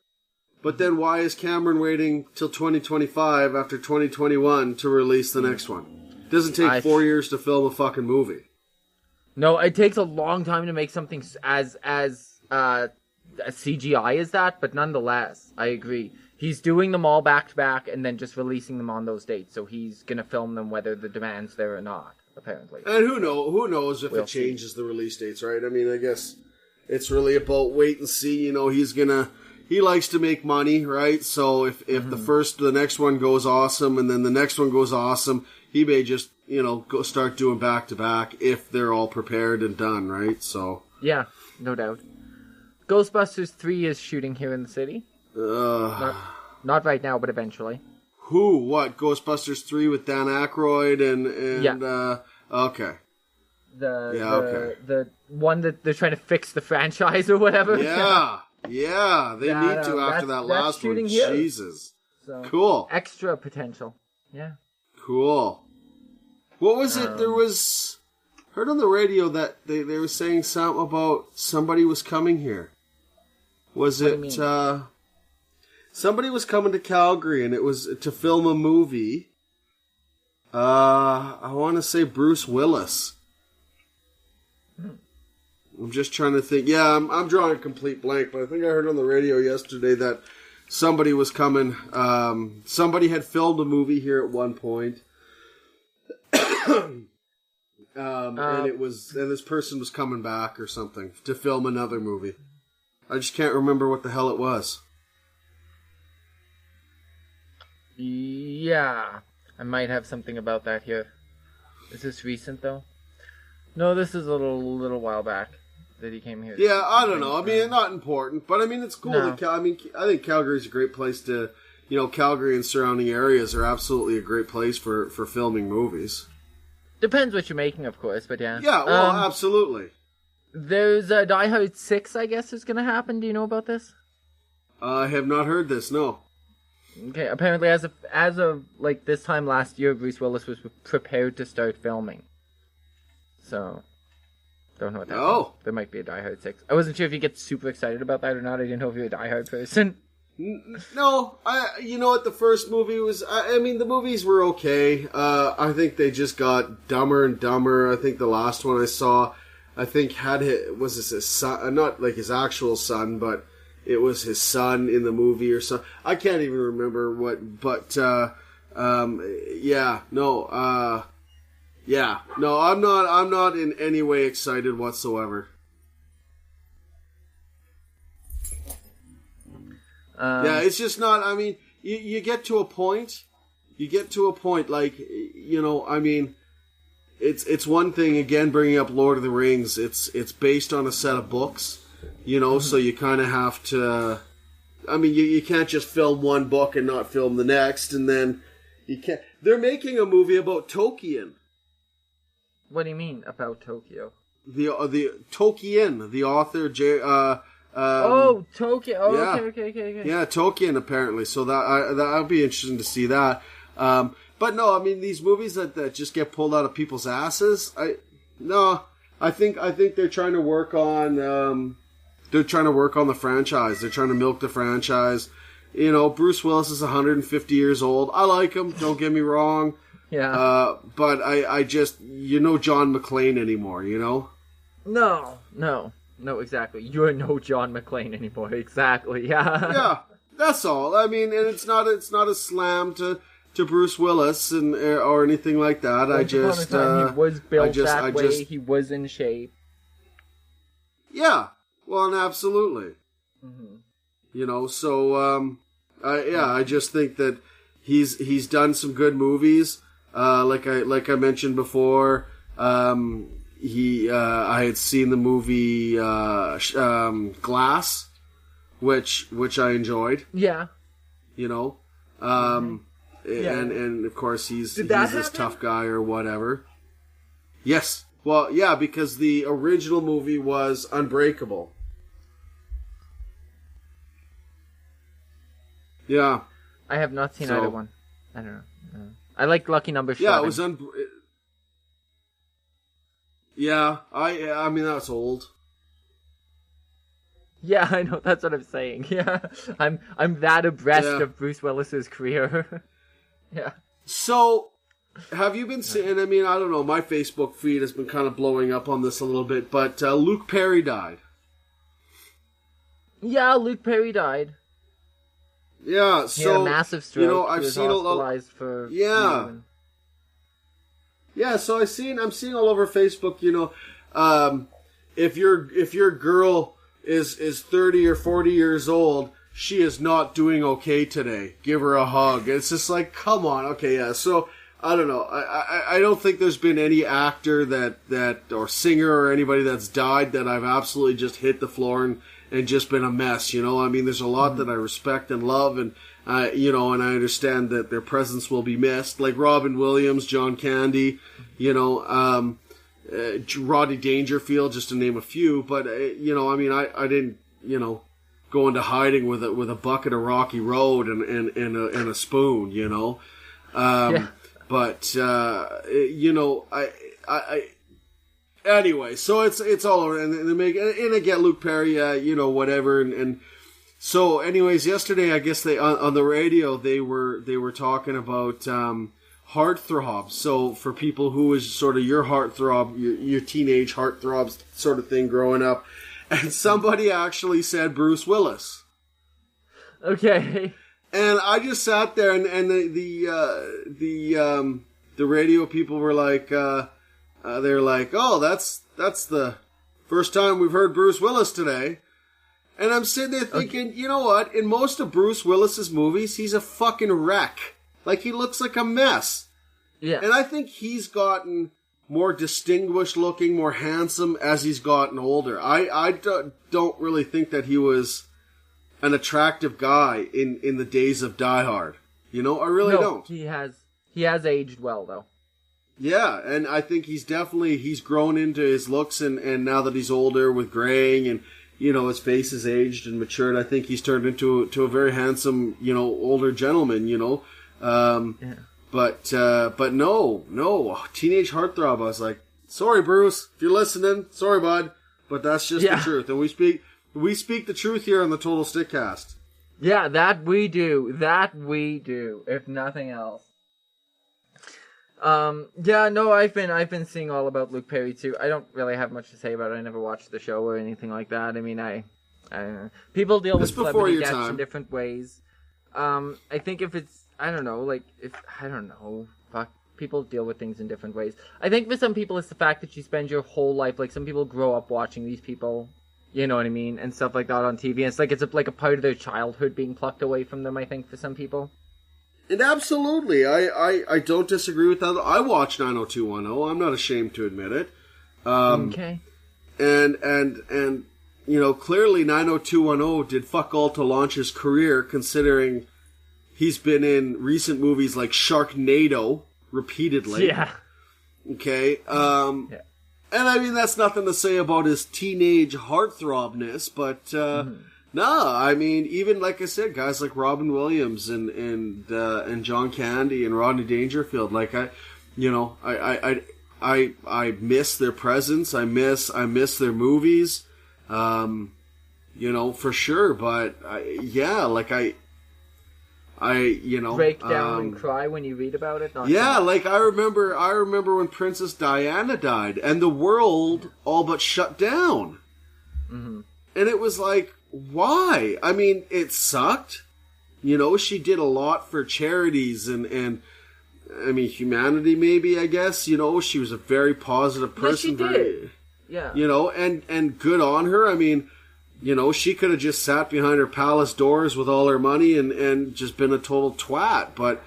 but then why is Cameron waiting till 2025 after 2021 to release the next one? It doesn't take 4 years to film a fucking movie. No, it takes a long time to make something as CGI is that, but nonetheless, I agree. He's doing them all back to back and then just releasing them on those dates. So he's gonna film them whether the demand's there or not. Apparently, and who knows if it changes the release dates, right? I mean, I guess it's really about wait and see. You know, he likes to make money, right? So if the next one goes awesome, and then the next one goes awesome, he may just go start doing back to back if they're all prepared and done, right? So yeah, no doubt. Ghostbusters 3 is shooting here in the city. Not right now, but eventually. Who? What? Ghostbusters 3 with Dan Aykroyd and yeah. Okay. The one that they're trying to fix the franchise or whatever. Yeah. Yeah, they need to after that last one. Here. Jesus. So, cool. Extra potential. Yeah. Cool. What was it? There was heard on the radio that they were saying something about somebody was coming here. Was it somebody was coming to Calgary and it was to film a movie. I want to say Bruce Willis. I'm just trying to think. Yeah, I'm drawing a complete blank, but I think I heard on the radio yesterday that somebody was coming. Somebody had filmed a movie here at one point. And this person was coming back or something to film another movie. I just can't remember what the hell it was. Yeah, I might have something about that here. Is this recent though? No, this is a little while back that he came here. Yeah, I don't know. I mean, not important, but I mean, it's cool. No. I think Calgary's a great place to, Calgary and surrounding areas are absolutely a great place for filming movies. Depends what you're making, of course, but yeah. Yeah, well, absolutely. There's Die Hard 6, I guess, is going to happen. Do you know about this? I have not heard this, no. Okay, apparently as of like this time last year, Bruce Willis was prepared to start filming. So, don't know what that means. There might be a Die Hard 6. I wasn't sure if you get super excited about that or not. I didn't know if you're a Die Hard person. No, you know what, the first movie was, I mean, the movies were okay. I think they just got dumber and dumber. I think the last one I saw, was this his son, not like his actual son, but it was his son in the movie or something. I can't even remember what, but, I'm not in any way excited whatsoever. It's just not, I mean, you get to a point, like, I mean, it's one thing, again, bringing up Lord of the Rings, it's based on a set of books, so you kind of have to, I mean, you can't just film one book and not film the next, and then you can't, they're making a movie about Tolkien. What do you mean, about Tokyo? The Tolkien, the author, Tolkien. Oh, yeah. Okay. Yeah, Tolkien apparently. So that would be interesting to see that. But no, I mean these movies that just get pulled out of people's asses. I think they're trying to work on the franchise. They're trying to milk the franchise. Bruce Willis is 150 years old. I like him. Don't get me wrong. Yeah. But I just John McClane anymore. No, exactly. You're no John McClane anymore. Exactly. Yeah. Yeah, that's all. I mean, and it's not a slam to Bruce Willis or anything like that. He was built that way. He was in shape. Yeah. Well, and absolutely. Mm-hmm. So I just think that he's done some good movies. Like I mentioned before. I had seen the movie Glass, which I enjoyed. Yeah. And of course he's this tough guy or whatever. Yes. Well, yeah, because the original movie was Unbreakable. Yeah. I have not seen either one. I don't know. I like Lucky Number 7. Yeah, it was Yeah, I mean that's old. Yeah, I know. That's what I'm saying. Yeah, I'm that abreast of Bruce Willis's career. Yeah. So, have you been seeing? I mean, I don't know. My Facebook feed has been kind of blowing up on this a little bit, but Luke Perry died. Yeah, Luke Perry died. Yeah, He had a so massive stroke. you know, He I've was seen a lot. hospitalized for Yeah. Yeah, so I'm seeing all over Facebook, you know, if your girl is 30 or 40 years old, she is not doing okay today. Give her a hug. It's just like, come on, okay, yeah. So I don't know. I don't think there's been any actor that or singer or anybody that's died that I've absolutely just hit the floor and just been a mess. You know, I mean, there's a lot that I respect and love, and you know, and I understand that their presence will be missed, like Robin Williams, John Candy, you know, Rodney Dangerfield, just to name a few. But you know, I mean, I didn't, you know, go into hiding with a bucket of Rocky Road and a spoon, you know. Yeah. But you know, I anyway, so it's all over, and they make, and again, Luke Perry, you know, whatever, and so, anyways, yesterday, I guess they on the radio they were talking about heartthrobs. So for people who was sort of your heartthrob, your teenage heartthrobs sort of thing growing up, and somebody actually said Bruce Willis. Okay. And I just sat there, and the radio people were like, they're like, oh, that's the first time we've heard Bruce Willis today. And I'm sitting there thinking, you know what? In most of Bruce Willis's movies, he's a fucking wreck. Like, he looks like a mess. Yeah. And I think he's gotten more distinguished looking, more handsome as he's gotten older. I don't really think that he was an attractive guy in the days of Die Hard. You know, I really don't. He has aged well, though. Yeah, and I think he's grown into his looks, and now that he's older with graying and, you know, his face is aged and matured, I think he's turned into a very handsome, you know, older gentleman, you know. Yeah. But no, teenage heartthrob. I was like, sorry, Bruce, if you're listening, sorry, bud, but that's just the truth, and we speak the truth here on the Total Stickcast. Yeah, that we do, if nothing else. Yeah, no, I've been seeing all about Luke Perry too. I don't really have much to say about it. I never watched the show or anything like that. I mean, I don't know. People deal with celebrity deaths in different ways. I think people deal with things in different ways. I think for some people it's the fact that you spend your whole life, like some people grow up watching these people, you know what I mean, and stuff like that on TV. And it's like like a part of their childhood being plucked away from them, I think, for some people. And absolutely, I don't disagree with that. I watched 90210. I'm not ashamed to admit it. Okay. And you know, clearly 90210 did fuck all to launch his career, considering he's been in recent movies like Sharknado repeatedly. Yeah. Okay. Yeah. And I mean, that's nothing to say about his teenage heartthrobness, but no, I mean, even like I said, guys like Robin Williams and John Candy and Rodney Dangerfield, like I miss their presence. I miss their movies, you know, for sure. But break down and cry when you read about it. Like I remember when Princess Diana died, and the world all but shut down, and it was like, why? I mean, it sucked. You know, she did a lot for charities and I mean, humanity, maybe, I guess. You know, she was a very positive person. Yes, she did. Yeah. You know, and good on her. I mean, you know, she could have just sat behind her palace doors with all her money and just been a total twat. But,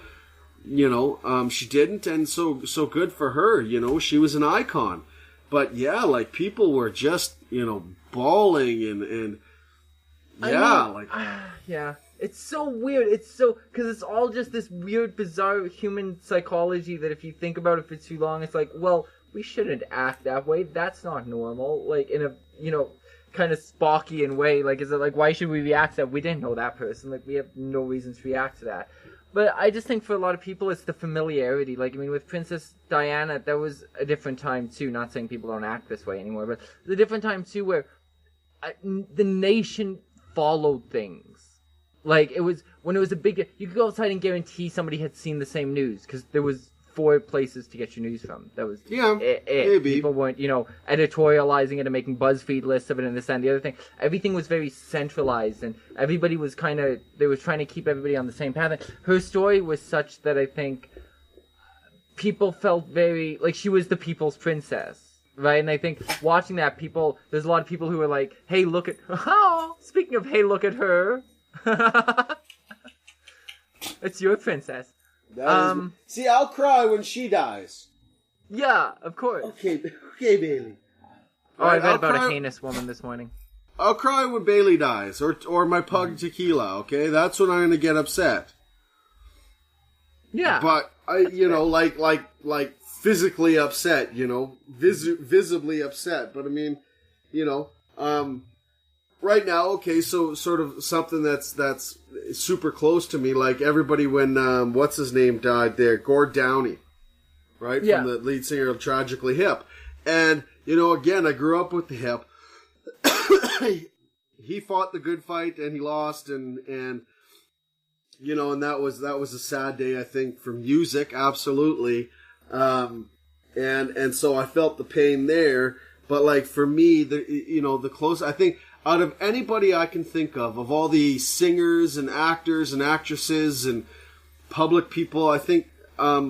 you know, she didn't, and so good for her. You know, she was an icon. But, yeah, like, people were just, you know, bawling and yeah, it's so weird. Because it's all just this weird, bizarre human psychology that if you think about it for too long, it's like, well, we shouldn't act that way. That's not normal. Like, in a, you know, kind of Spockian way. Like, is it like, why should we react to that? We didn't know that person. Like, we have no reason to react to that. But I just think for a lot of people, it's the familiarity. Like, I mean, with Princess Diana, that was a different time, too. Not saying people don't act this way anymore, but it's a different time, too, where the nation followed things. Like, it was, when it was a big, you could go outside and guarantee somebody had seen the same news, because there was four places to get your news from. That was it. Maybe. People weren't, editorializing it and making BuzzFeed lists of it and this and the other thing. Everything was very centralized, and everybody was they were trying to keep everybody on the same path. Her story was such that I think people felt very, like she was the people's princess. Right, and I think watching that, there's a lot of people who were like, hey, look at, speaking of, hey, look at her. It's your princess. See, I'll cry when she dies. Yeah, of course. Okay, Bailey. I read about a heinous woman this morning. I'll cry when Bailey dies, or my pug Tequila, okay? That's when I'm going to get upset. Yeah. But, like physically upset, visibly upset. But I mean, right now, okay, so sort of something that's super close to me, like everybody when, what's his name died there, Gord Downey, right? Yeah. From the lead singer of Tragically Hip. And, again, I grew up with the Hip. He fought the good fight and he lost and that was a sad day, I think, for music, absolutely. And so I felt the pain there, but like for me, the close, I think out of anybody I can think of all the singers and actors and actresses and public people, I think,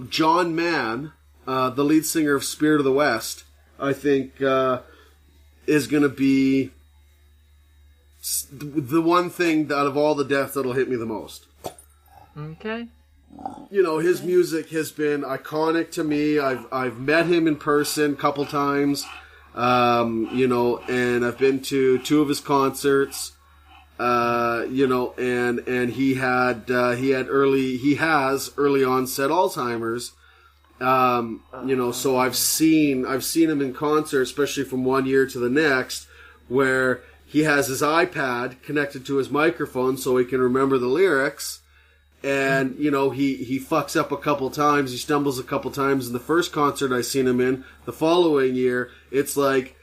John Mann, the lead singer of Spirit of the West, I think, is gonna be the one thing out of all the deaths that'll hit me the most. Okay. His music has been iconic to me. I've met him in person a couple times, and I've been to two of his concerts, and he has early onset Alzheimer's, so I've seen him in concert, especially from one year to the next, where he has his iPad connected to his microphone so he can remember the lyrics. And, he fucks up a couple times, he stumbles a couple times. In the first concert I seen him in, the following year, it's like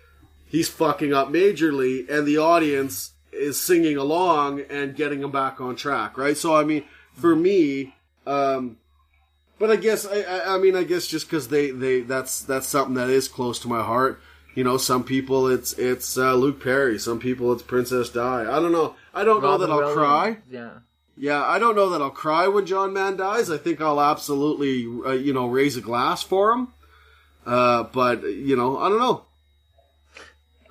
he's fucking up majorly, and the audience is singing along and getting him back on track, right? So, I mean, for me, but I guess, I guess just because that's something that is close to my heart. Some people it's Luke Perry, some people it's Princess Di. I don't know. I don't know that I'll cry. Yeah. Yeah, I don't know that I'll cry when John Mann dies. I think I'll absolutely, raise a glass for him. But I don't know.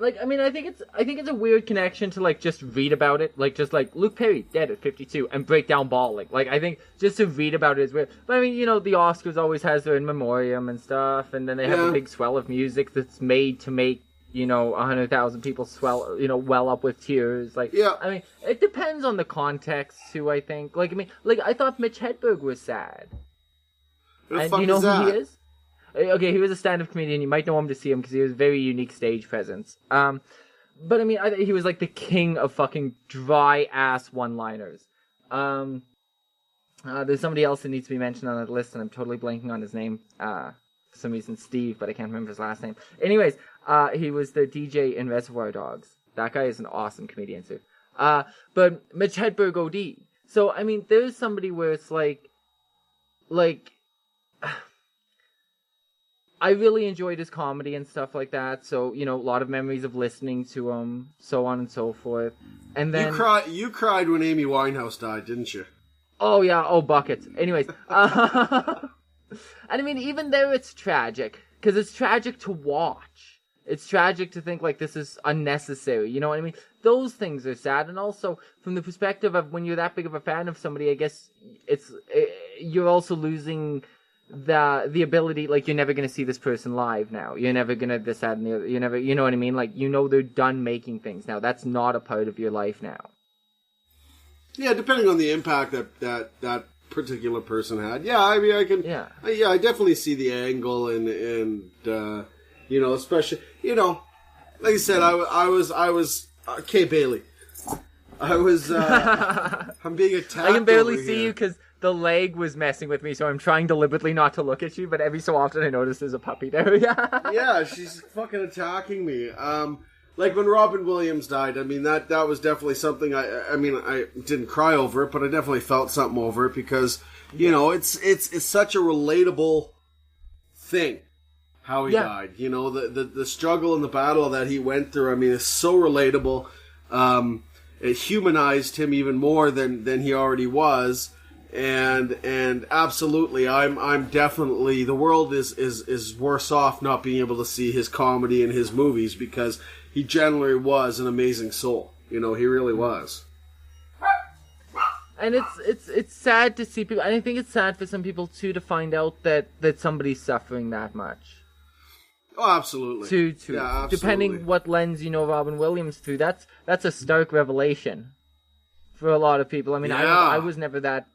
Like, I mean, I think it's a weird connection to, like, just read about it. Like, just, like, Luke Perry, dead at 52, and break down bawling. Like, I think just to read about it is weird. But, I mean, the Oscars always has their in memoriam and stuff, and then they have a big swell of music that's made to make, 100,000 people well up with tears. Like, yeah. I mean, it depends on the context, too, I think. Like, I mean, I thought Mitch Hedberg was sad. And do you know who he is? Okay, he was a stand-up comedian. You might know him to see him because he has a very unique stage presence. But I mean, he was like the king of fucking dry-ass one-liners. There's somebody else that needs to be mentioned on that list, and I'm totally blanking on his name. For some reason, Steve, but I can't remember his last name. Anyways, he was the DJ in Reservoir Dogs. That guy is an awesome comedian, too. But Mitch Hedberg OD. So, I mean, there's somebody where it's like... I really enjoyed his comedy and stuff like that, so, a lot of memories of listening to him, so on and so forth. And then... You cried when Amy Winehouse died, didn't you? Oh, yeah, buckets. Anyways. And I mean, even there it's tragic, because it's tragic to watch. It's tragic to think, like, this is unnecessary, you know what I mean? Those things are sad, and also, from the perspective of when you're that big of a fan of somebody, I guess you're also losing... the ability, like, you're never going to see this person live now. You're never going to this, that, and the other. You're never, you know what I mean? Like, they're done making things now. That's not a part of your life now. Yeah, depending on the impact that particular person had. Yeah, I mean, I can... Yeah. I definitely see the angle and especially, like I said, I was Kay Bailey. I was, I'm being attacked. I can barely see you because the leg was messing with me, so I'm trying deliberately not to look at you, but every so often I notice there's a puppy there. Yeah, she's fucking attacking me. Like when Robin Williams died, I mean, that was definitely something I didn't cry over it, but I definitely felt something over it because, it's such a relatable thing how he died. You know, the struggle and the battle that he went through. I mean, it's so relatable. It humanized him even more than he already was. And absolutely, I'm definitely, the world is worse off not being able to see his comedy and his movies, because he generally was an amazing soul. You know, he really was. And it's sad to see people. And I think it's sad for some people too to find out that somebody's suffering that much. Oh, absolutely. Yeah, absolutely. Depending what lens you know Robin Williams through, that's a stark revelation for a lot of people. I mean, I was never that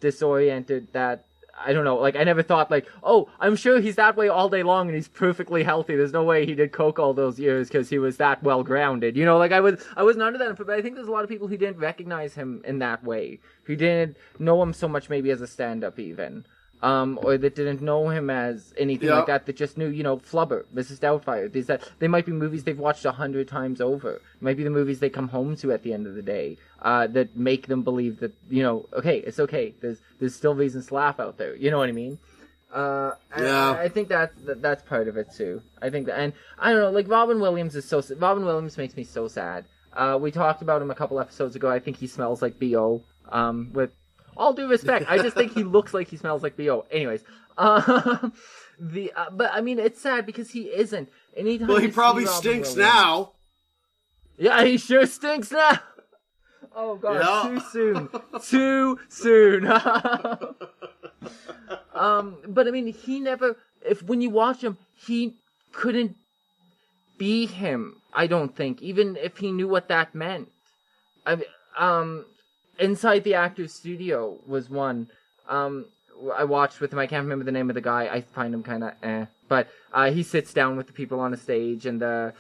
disoriented, that, I don't know, like, I never thought, like, oh, I'm sure he's that way all day long and he's perfectly healthy. There's no way he did coke all those years because he was that well grounded. You know, like, I was none of that, but I think there's a lot of people who didn't recognize him in that way, who didn't know him so much maybe as a stand-up even. Or that didn't know him as anything like that just knew, you know, Flubber, Mrs. Doubtfire. They might be movies they've watched 100 times over. It might be the movies they come home to at the end of the day, that make them believe that, you know, okay, it's okay. There's still reasons to laugh out there. You know what I mean? I think that's part of it too. I think that, and I don't know, like, Robin Williams makes me so sad. We talked about him a couple episodes ago. I think he smells like B.O. With all due respect, I just think he looks like he smells like B.O. Anyways, but I mean, it's sad because he isn't. Anytime well, he probably stinks now. Yeah, he sure stinks now. Oh God, too soon. Too soon. But I mean, he never. When you watch him, he couldn't be him. I don't think, even if he knew what that meant. Inside the Actors Studio was one I watched with him. I can't remember the name of the guy. I find him kind of but he sits down with the people on a stage, and I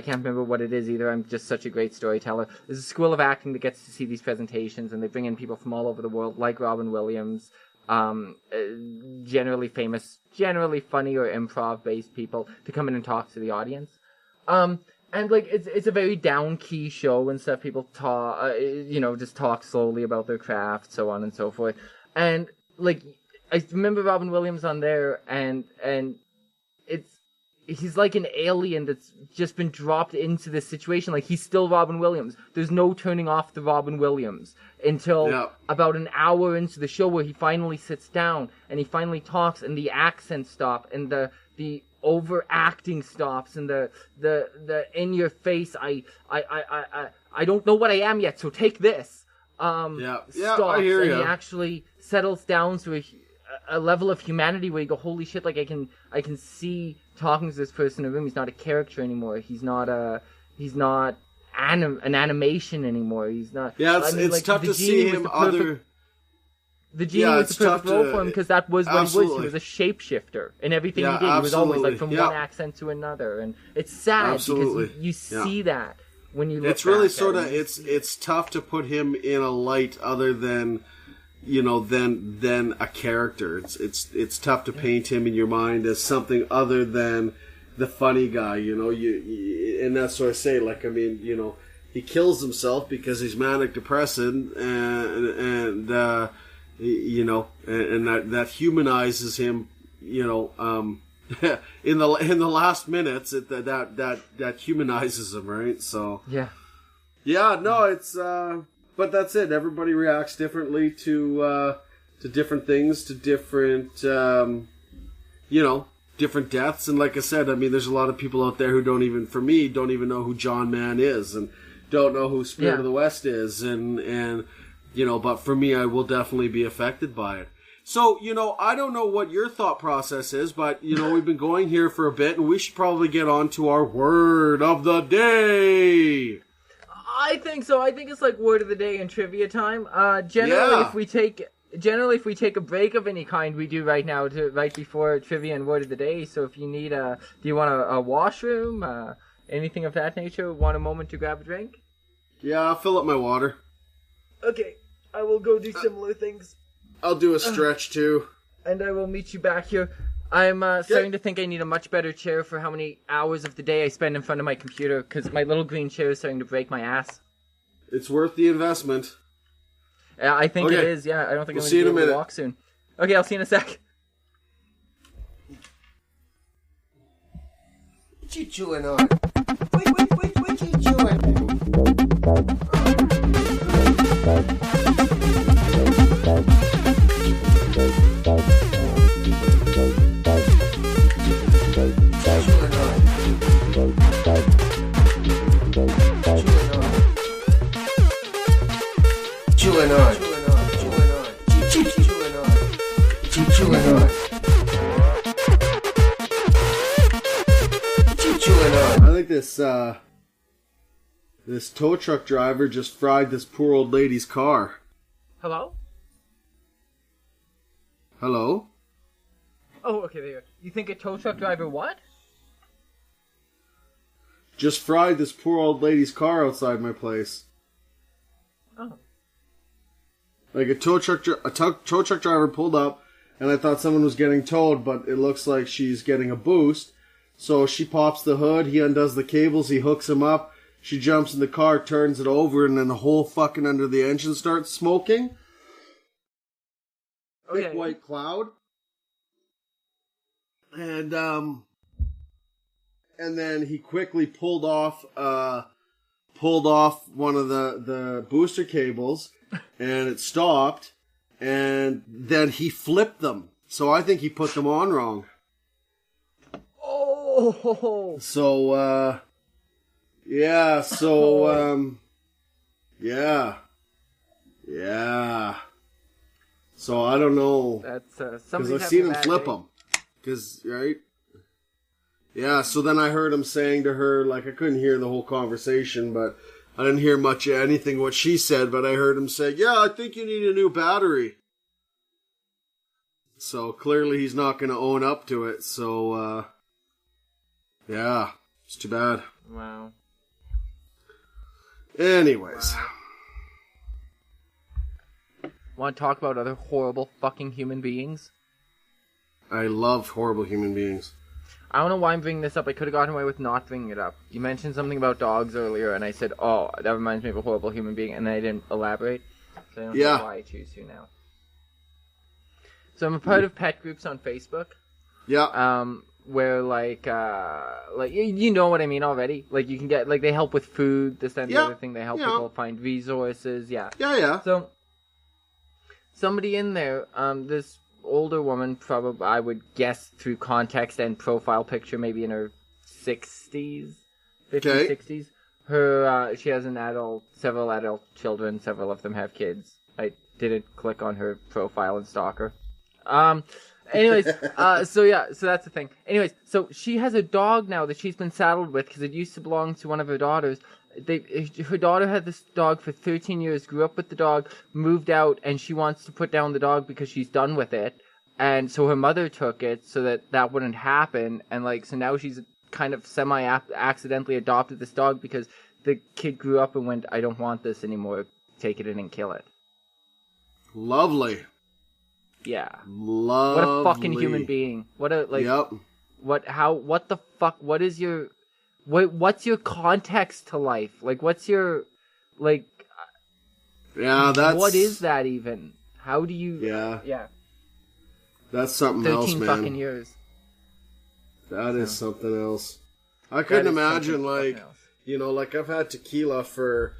can't remember what it is either. I'm just such a great storyteller. There's a school of acting that gets to see these presentations, and they bring in people from all over the world, like Robin Williams, generally famous, generally funny or improv-based people, to come in and talk to the audience. And, like, it's a very down-key show and stuff. People talk, just talk slowly about their craft, so on and so forth. And, like, I remember Robin Williams on there, and he's like an alien that's just been dropped into this situation. Like, he's still Robin Williams. There's no turning off the Robin Williams until about an hour into the show, where he finally sits down, and he finally talks, and the accents stop, and the overacting stops, and the in your face, I don't know what I am yet, so take this. Stops, I hear you. And he actually settles down to a level of humanity where you go, holy shit, like, I can see talking to this person in the room. He's not a character anymore. He's not an animation anymore. He's not. Yeah, it's tough to see him other. The genie was the perfect role for him, because that was what he was. He was a shapeshifter in everything he did. He was always like from one accent to another, and it's sad because you see that when you look. It's really back sort of it's tough to put him in a light other than, you know, than a character. It's tough to paint him in your mind as something other than the funny guy. You know, and that's what I say. Like, I mean, you know, he kills himself because he's manic depressive, and you know, and that humanizes him, you know, in the last minutes, that humanizes him, right? So no, it's but that's it. Everybody reacts differently to different things, to different different deaths, and like I said, I mean, there's a lot of people out there who don't even know who John Mann is, and don't know who Spirit of the West is, and you know, but for me, I will definitely be affected by it. So, you know, I don't know what your thought process is, but, you know, we've been going here for a bit, and we should probably get on to our word of the day. I think so. I think it's like word of the day and trivia time. Generally, if we take a break of any kind, we do right now, right before trivia and word of the day. So if you need do you want a washroom, anything of that nature, want a moment to grab a drink? Yeah, I'll fill up my water. Okay, I will go do similar things. I'll do a stretch too. And I will meet you back here. I'm starting to think I need a much better chair for how many hours of the day I spend in front of my computer, because my little green chair is starting to break my ass. It's worth the investment. I think it is, yeah. I don't think I'm going to be able to walk soon. Okay, I'll see you in a sec. What you chewing on? What you chewing? Chewing on. I think this tow truck driver just fried this poor old lady's car. Hello? Hello? Oh, okay, there you go. You think a tow truck driver what? Just fried this poor old lady's car outside my place. Oh. Like a tow truck driver pulled up, and I thought someone was getting towed, but it looks like she's getting a boost. So she pops the hood, he undoes the cables, he hooks him up, she jumps in the car, turns it over, and then the whole fucking under the engine starts smoking. Okay. Thick white cloud. And then he quickly pulled off one of the booster cables, and it stopped, and then he flipped them. So I think he put them on wrong. Oh. So, yeah, So I don't know. That's, because I've seen him flip them. Because, right? Yeah, so then I heard him saying to her, like, I couldn't hear the whole conversation, but I didn't hear much of anything what she said, but I heard him say, yeah, I think you need a new battery. So clearly he's not going to own up to it, so, yeah, it's too bad. Wow. Anyways. Wow. Want to talk about other horrible fucking human beings? I love horrible human beings. I don't know why I'm bringing this up. I could have gotten away with not bringing it up. You mentioned something about dogs earlier, and I said, oh, that reminds me of a horrible human being, and then I didn't elaborate. So I don't know why I choose to now. So I'm a part of pet groups on Facebook. Yeah. Where, like you know what I mean already. Like, you can get, like, they help with food, this, that, and the other thing. They help people find resources, yeah. Yeah. So, somebody in there, this older woman, probably, I would guess through context and profile picture, maybe in her 60s, 50s, 60s. Her, she has several adult children, several of them have kids. I didn't click on her profile and stalk her. Anyways, so that's the thing. Anyways, so she has a dog now that she's been saddled with because it used to belong to one of her daughters. Her daughter had this dog for 13 years, grew up with the dog, moved out, and she wants to put down the dog because she's done with it. And so her mother took it so that wouldn't happen. And, like, so now she's kind of accidentally adopted this dog because the kid grew up and went, I don't want this anymore. Take it in and kill it. Lovely. Yeah. Lovely. What a fucking human being. What a, like, yep. What the fuck, what's your context to life? Like, what's your, like, yeah, what is that even? How do you, yeah. That's something else, man. 13 fucking years. That is something else. I couldn't imagine, like, you know, like, I've had Tequila for,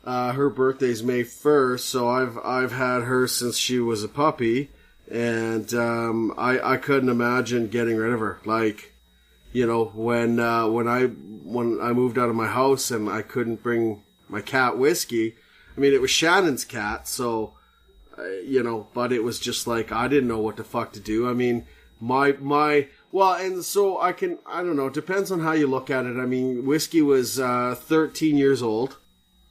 her birthday's May 1st, so I've had her since she was a puppy, and, I couldn't imagine getting rid of her. Like, you know, when I moved out of my house and I couldn't bring my cat Whiskey, I mean, it was Shannon's cat, so, you know, but it was just like, I didn't know what the fuck to do. I mean, well, and so I don't know, it depends on how you look at it. I mean, Whiskey was 13 years old,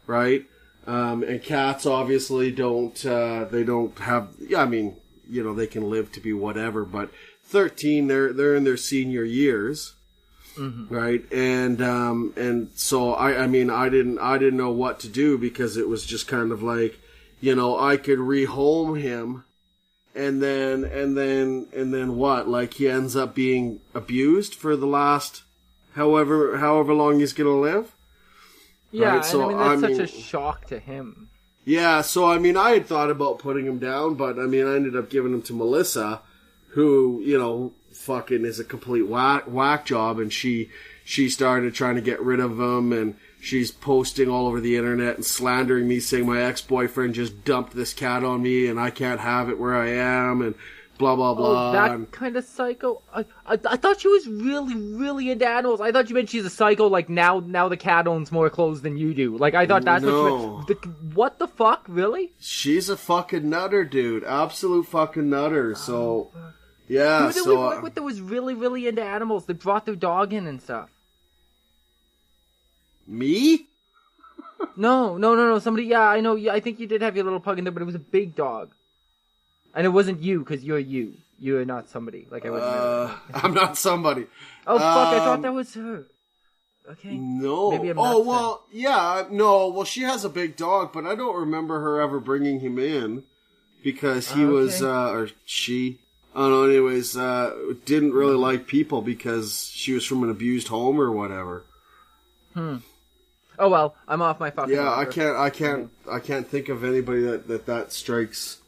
right? And cats obviously they don't have, I mean, you know, they can live to be whatever, but 13, they're in their senior years, right? And so I mean, I didn't know what to do because it was just kind of like, you know, I could rehome him, and then what? Like, he ends up being abused for the last however long he's gonna live. Yeah, right? So, and I mean, that's such a shock to him. Yeah, so I mean, I had thought about putting him down, but I mean, I ended up giving him to Melissa, who, you know, fucking is a complete whack job, and she she started trying to get rid of him, and she's posting all over the internet and slandering me, saying my ex-boyfriend just dumped this cat on me and I can't have it where I am, and blah, blah, blah. Oh, that kind of psycho? I thought she was really, really into animals. I thought you meant she's a psycho, like, now the cat owns more clothes than you do. Like, I thought that's what you meant. What the fuck? Really? She's a fucking nutter, dude. Absolute fucking nutter. So, yeah, Who did we work with that was really, really into animals? They brought their dog in and stuff. Me? No. Somebody, yeah, I know. Yeah, I think you did have your little pug in there, but it was a big dog. And it wasn't you, because you're you. You're not somebody. Like, I wasn't. I'm not somebody. Oh, fuck, I thought that was her. Okay. No. Maybe I'm oh, not well, yeah, no. Well, she has a big dog, but I don't remember her ever bringing him in. Because he was, or she, I don't know, anyways, didn't really like people because she was from an abused home or whatever. Oh, well, I'm off my fucking Yeah, rocker. I can't think of anybody that strikes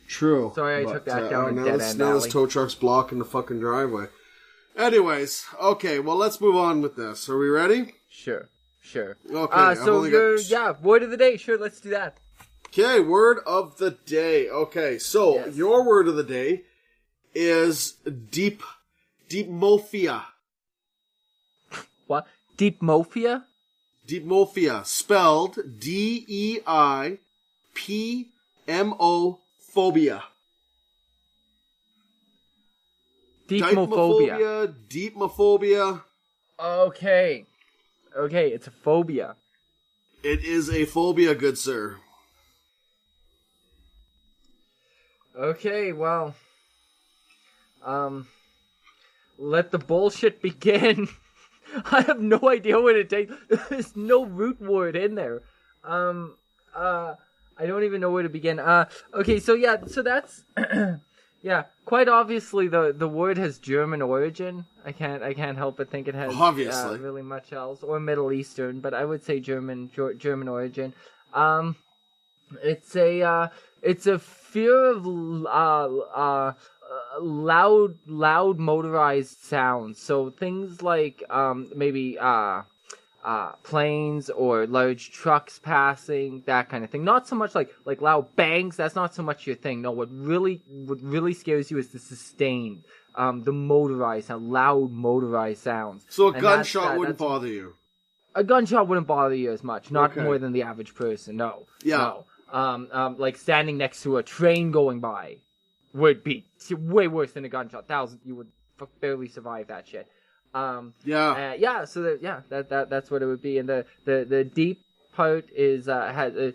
true. Sorry, I took that down a dead end Now alley. this tow truck's blocking the fucking driveway. Anyways, okay, well, let's move on with this. Are we ready? Sure. Okay, so word of the day. Sure, let's do that. Okay, word of the day. Okay, so your word of the day is deepmophia. What? Deepmophia? Deepmophia, spelled D-E-I-P-M-O phobia. Deepmophobia. Deepmophobia. Okay, it's a phobia. It is a phobia, good sir. Okay, well, let the bullshit begin. I have no idea what it takes. There's no root word in there. I don't even know where to begin. Okay, so that's yeah. Quite obviously, the word has German origin. I can't help but think it has obviously really much else, or Middle Eastern, but I would say German origin. It's a fear of loud motorized sounds. So things like maybe planes or large trucks passing, that kind of thing. Not so much like loud bangs. That's not so much your thing. No, what really scares you is the sustained, the motorized sound, loud motorized sounds. So a gunshot wouldn't bother you. A gunshot wouldn't bother you as much. Not more than the average person. No. Yeah. No. Like standing next to a train going by would be way worse than a gunshot. You would barely survive that shit. So that's what it would be. And the deep part is has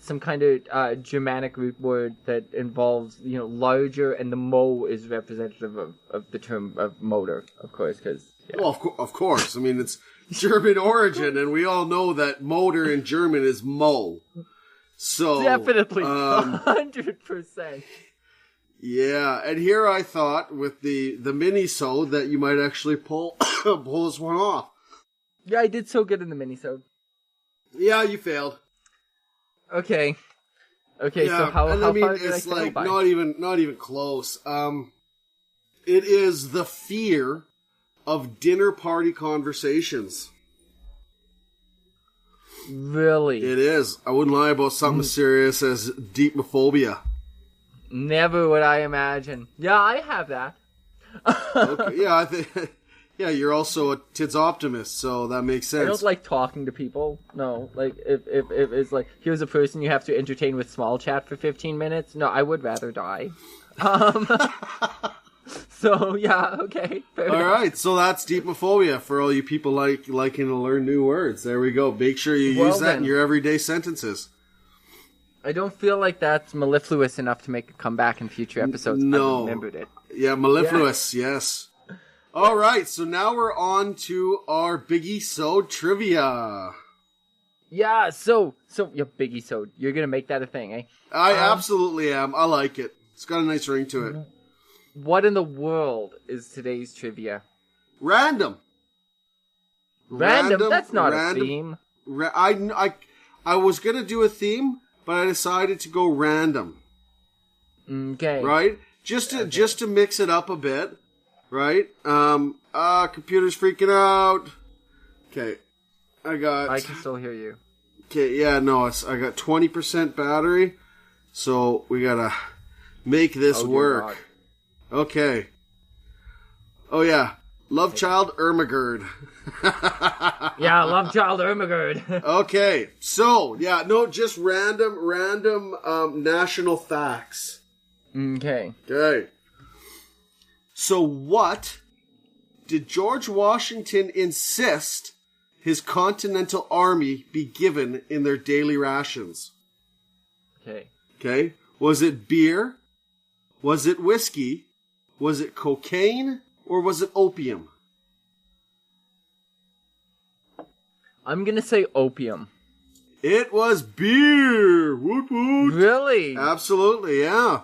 some kind of Germanic root word that involves larger, and the mo is representative of the term of motor, of course, because Well, of course. I mean, it's German origin, and we all know that motor in German is mo. So definitely 100%. Yeah, and here I thought with the mini-sode that you might actually pull this one off. Yeah, I did so good in the mini-sode. Yeah, you failed. Okay, yeah, so how I mean, far did it's I fail like by? not even close. It is the fear of dinner party conversations. Really? It is. I wouldn't lie about something as serious as deepmophobia. Never would I imagine. Yeah, I have that. Okay, yeah, I think. Yeah, you're also a tits optimist, so that makes sense. I don't like talking to people. No, like if it's like here's a person you have to entertain with small chat for 15 minutes. No, I would rather die. So yeah, okay. All right, so that's deepmophobia for all you people liking to learn new words. There we go. Make sure you use that in your everyday sentences. I don't feel like that's mellifluous enough to make a comeback in future episodes. No. I remembered it. Yeah, mellifluous, yes. All right, so now we're on to our Biggie Sode trivia. Yeah, so your Biggie Sode, you're gonna make that a thing, eh? I absolutely am. I like it. It's got a nice ring to it. What in the world is today's trivia? Random. Random? That's not a theme. I was gonna do a theme, but I decided to go random. Okay. Right? Just to mix it up a bit. Right? Computer's freaking out. Okay. I can still hear you. Okay, yeah, no, I got 20% battery, so we gotta make this work. God. Okay. Oh, yeah. Love Child Ermagerd. Yeah, Love Child Ermagerd. Okay, so, yeah, no, just random national facts. Okay. Okay. So what did George Washington insist his Continental Army be given in their daily rations? Okay. Okay. Was it beer? Was it whiskey? Was it cocaine? Or was it opium? I'm gonna say opium. It was beer. Woot woot. Really? Absolutely, yeah.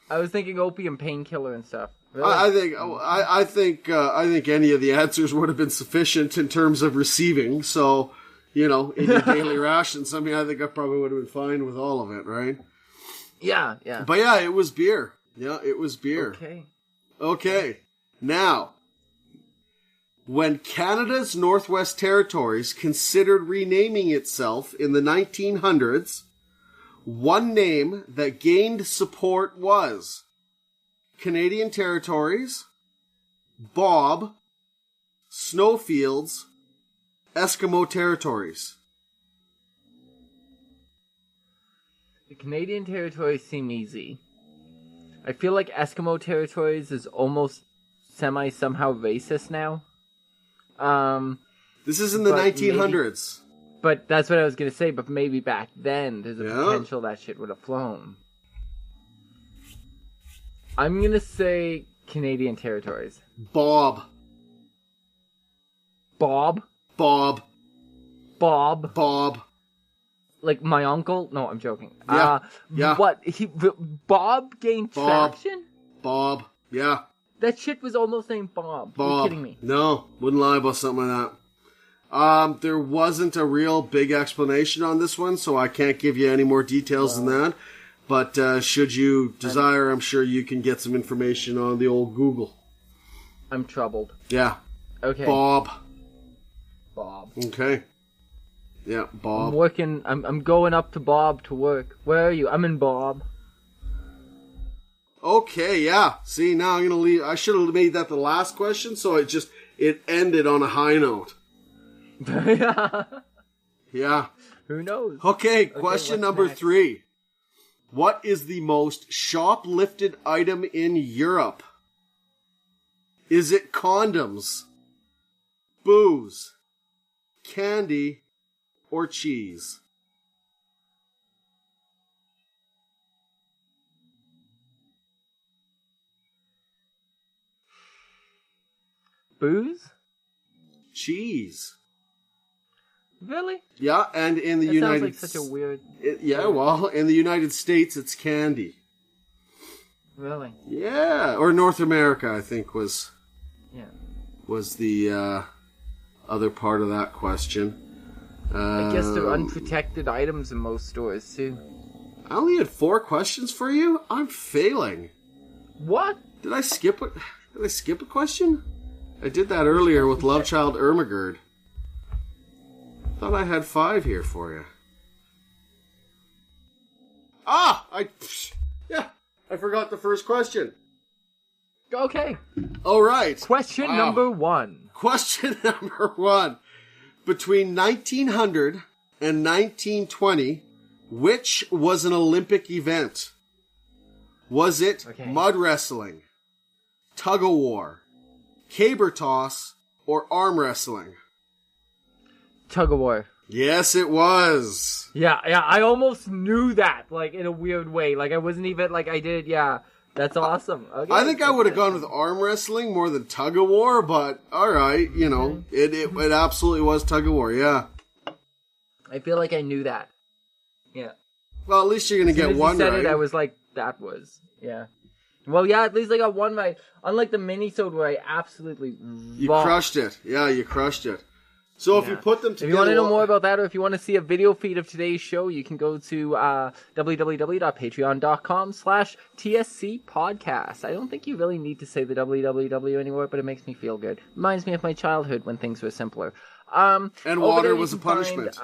I was thinking opium painkiller and stuff. Really? I think any of the answers would have been sufficient in terms of receiving. So, in your daily rations, I think I probably would have been fine with all of it, right? Yeah. But yeah, it was beer. Yeah, it was beer. Okay. Now, when Canada's Northwest Territories considered renaming itself in the 1900s, one name that gained support was Canadian Territories, Bob, Snowfields, Eskimo Territories. The Canadian Territories seem easy. I feel like Eskimo Territories is almost somehow racist now. This is in the 1900s. But that's what I was going to say, but maybe back then there's a potential that shit would have flown. I'm going to say Canadian Territories. Bob. Bob? Bob. Bob? Bob. Like my uncle? No, I'm joking. Yeah. Yeah. What? Bob gained traction? Bob. Yeah. That shit was almost named Bob. Bob. You're kidding me. No, wouldn't lie about something like that. There wasn't a real big explanation on this one, so I can't give you any more details than that. But should you desire, I'm sure you can get some information on the old Google. I'm troubled. Yeah. Okay. Bob. Okay. Yeah, Bob. I'm going up to Bob to work. Where are you? I'm in Bob. Okay, yeah. See, now I'm gonna leave. I should have made that the last question, so it ended on a high note. Yeah. Who knows? Okay, question number 3. What is the most shoplifted item in Europe? Is it condoms, booze, candy, or cheese? Booze? Cheese. Really? Yeah, and in the That United sounds like such a weird... well, in the United States, it's candy. Really? Yeah, or North America, I think, was the other part of that question. I guess they're unprotected items in most stores, too. I only had 4 questions for you? I'm failing. What? Did I skip a question? I did that earlier with Love Child Ermagerd. Thought I had 5 here for you. I forgot the first question. Okay. All right. Question number 1. Question number 1. Between 1900 and 1920, which was an Olympic event? Was it mud wrestling, tug-of-war, caber toss, or arm wrestling? Tug-of-war. Yes, it was. Yeah, I almost knew that, like, in a weird way. Like, I wasn't even, like, I did, yeah. That's awesome. Okay. I think I would have gone with arm wrestling more than tug-of-war, but alright, it absolutely was tug-of-war, yeah. I feel like I knew that. Yeah. Well, at least you're going to get one said right. It, I was like, that was, yeah. Well, yeah, at least I got one right. Unlike the mini-sode where I absolutely You crushed it. Yeah, you crushed it. So if you put them together... If you want to know more about that, or if you want to see a video feed of today's show, you can go to www.patreon.com/TSC podcast. I don't think you really need to say the www anymore, but it makes me feel good. Reminds me of my childhood when things were simpler. And water was a punishment.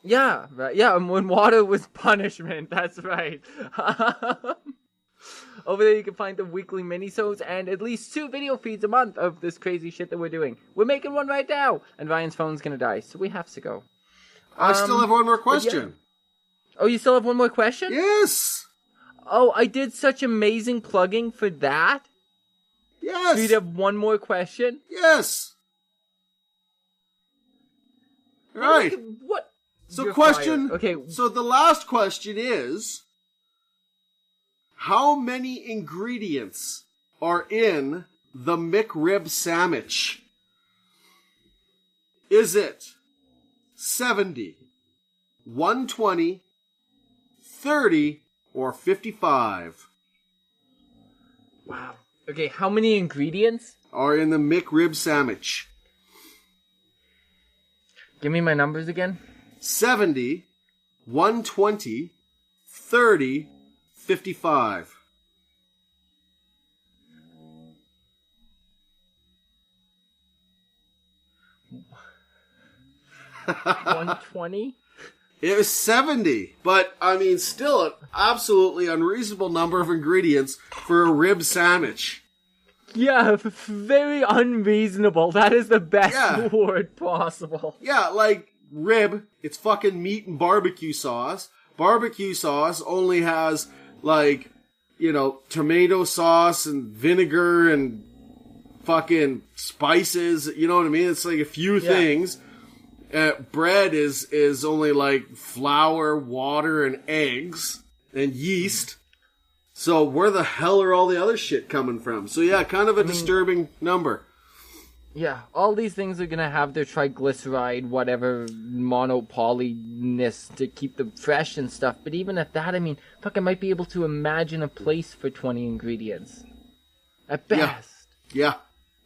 Yeah, right. Yeah, when water was punishment. That's right. Over there you can find the weekly minisodes and at least 2 video feeds a month of this crazy shit that we're doing. We're making one right now, and Ryan's phone's gonna die, so we have to go. I still have one more question. Oh, you still have one more question? Yes. Oh, I did such amazing plugging for that. Yes. Do you have one more question? Yes. Right. What? So You're question. fired. Okay. So the last question is, how many ingredients are in the McRib sandwich? Is it 70, 120, 30, or 55? Wow. Okay, how many ingredients are in the McRib sandwich? Give me my numbers again. 70, 120, 30, 55. 120? It was 70, but I mean, still an absolutely unreasonable number of ingredients for a rib sandwich. Yeah, very unreasonable. That is the best word possible. Yeah, like rib, it's fucking meat and barbecue sauce. Barbecue sauce only has, like, you know, tomato sauce and vinegar and fucking spices. You know what I mean? It's like a few things. Bread is only like flour, water, and eggs, and yeast. So where the hell are all the other shit coming from? So yeah, kind of a disturbing number. Yeah, all these things are gonna have their triglyceride, whatever, monopolyness to keep them fresh and stuff. But even at that, I mean, fuck, I might be able to imagine a place for 20 ingredients. At best. Yeah.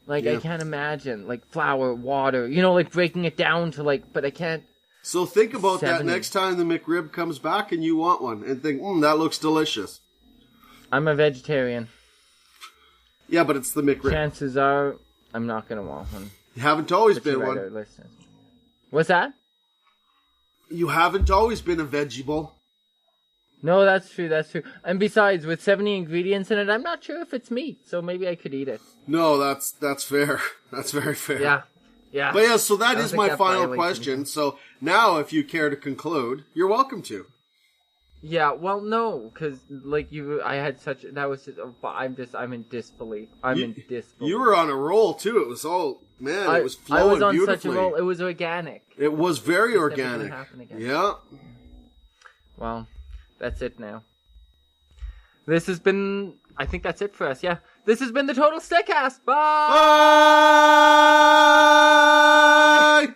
Like, I can't imagine, like, flour, water, you know, like, breaking it down to, like, but I can't... So think about 70. that next time the McRib comes back and you want one, and think, that looks delicious. I'm a vegetarian. Yeah, but it's the McRib. Chances are, I'm not gonna want one. You haven't always been one. What's that? You haven't always been a vegetable. No, that's true, that's true. And besides, with 70 ingredients in it, I'm not sure if it's meat, so maybe I could eat it. No, that's fair. That's very fair. Yeah. But yeah, so that is my final question. So now, if you care to conclude, you're welcome to. Yeah, well, no, because, like, I had such, that was just, I'm in disbelief. I'm in disbelief. You were on a roll, too. It was all, man, it was flowing beautifully. I was on such a roll. It was organic. It was very organic. Yeah. Well, that's it now. This has been, I think that's it for us, yeah. This has been the Total Stickcast. Bye! Bye!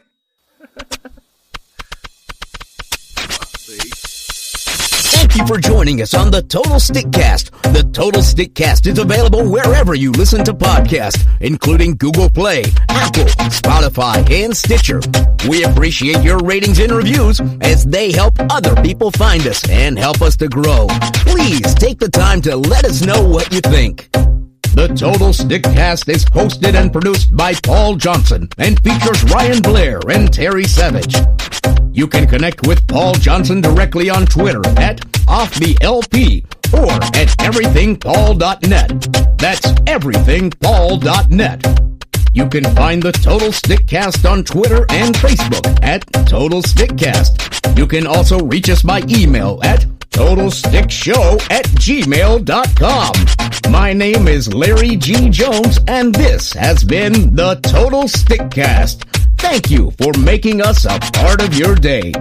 Thank you for joining us on the Total Stickcast. The Total Stickcast is available wherever you listen to podcasts, including Google Play, Apple, Spotify, and Stitcher. We appreciate your ratings and reviews as they help other people find us and help us to grow. Please take the time to let us know what you think. The Total Stickcast is hosted and produced by Paul Johnson and features Ryan Blair and Terry Savage. You can connect with Paul Johnson directly on Twitter at OffTheLP or at everythingpaul.net. That's everythingpaul.net. You can find the Total Stickcast on Twitter and Facebook at Total Stickcast. You can also reach us by email at TotalStickShow@gmail.com. My name is Larry G. Jones, and this has been the Total Stickcast. Thank you for making us a part of your day.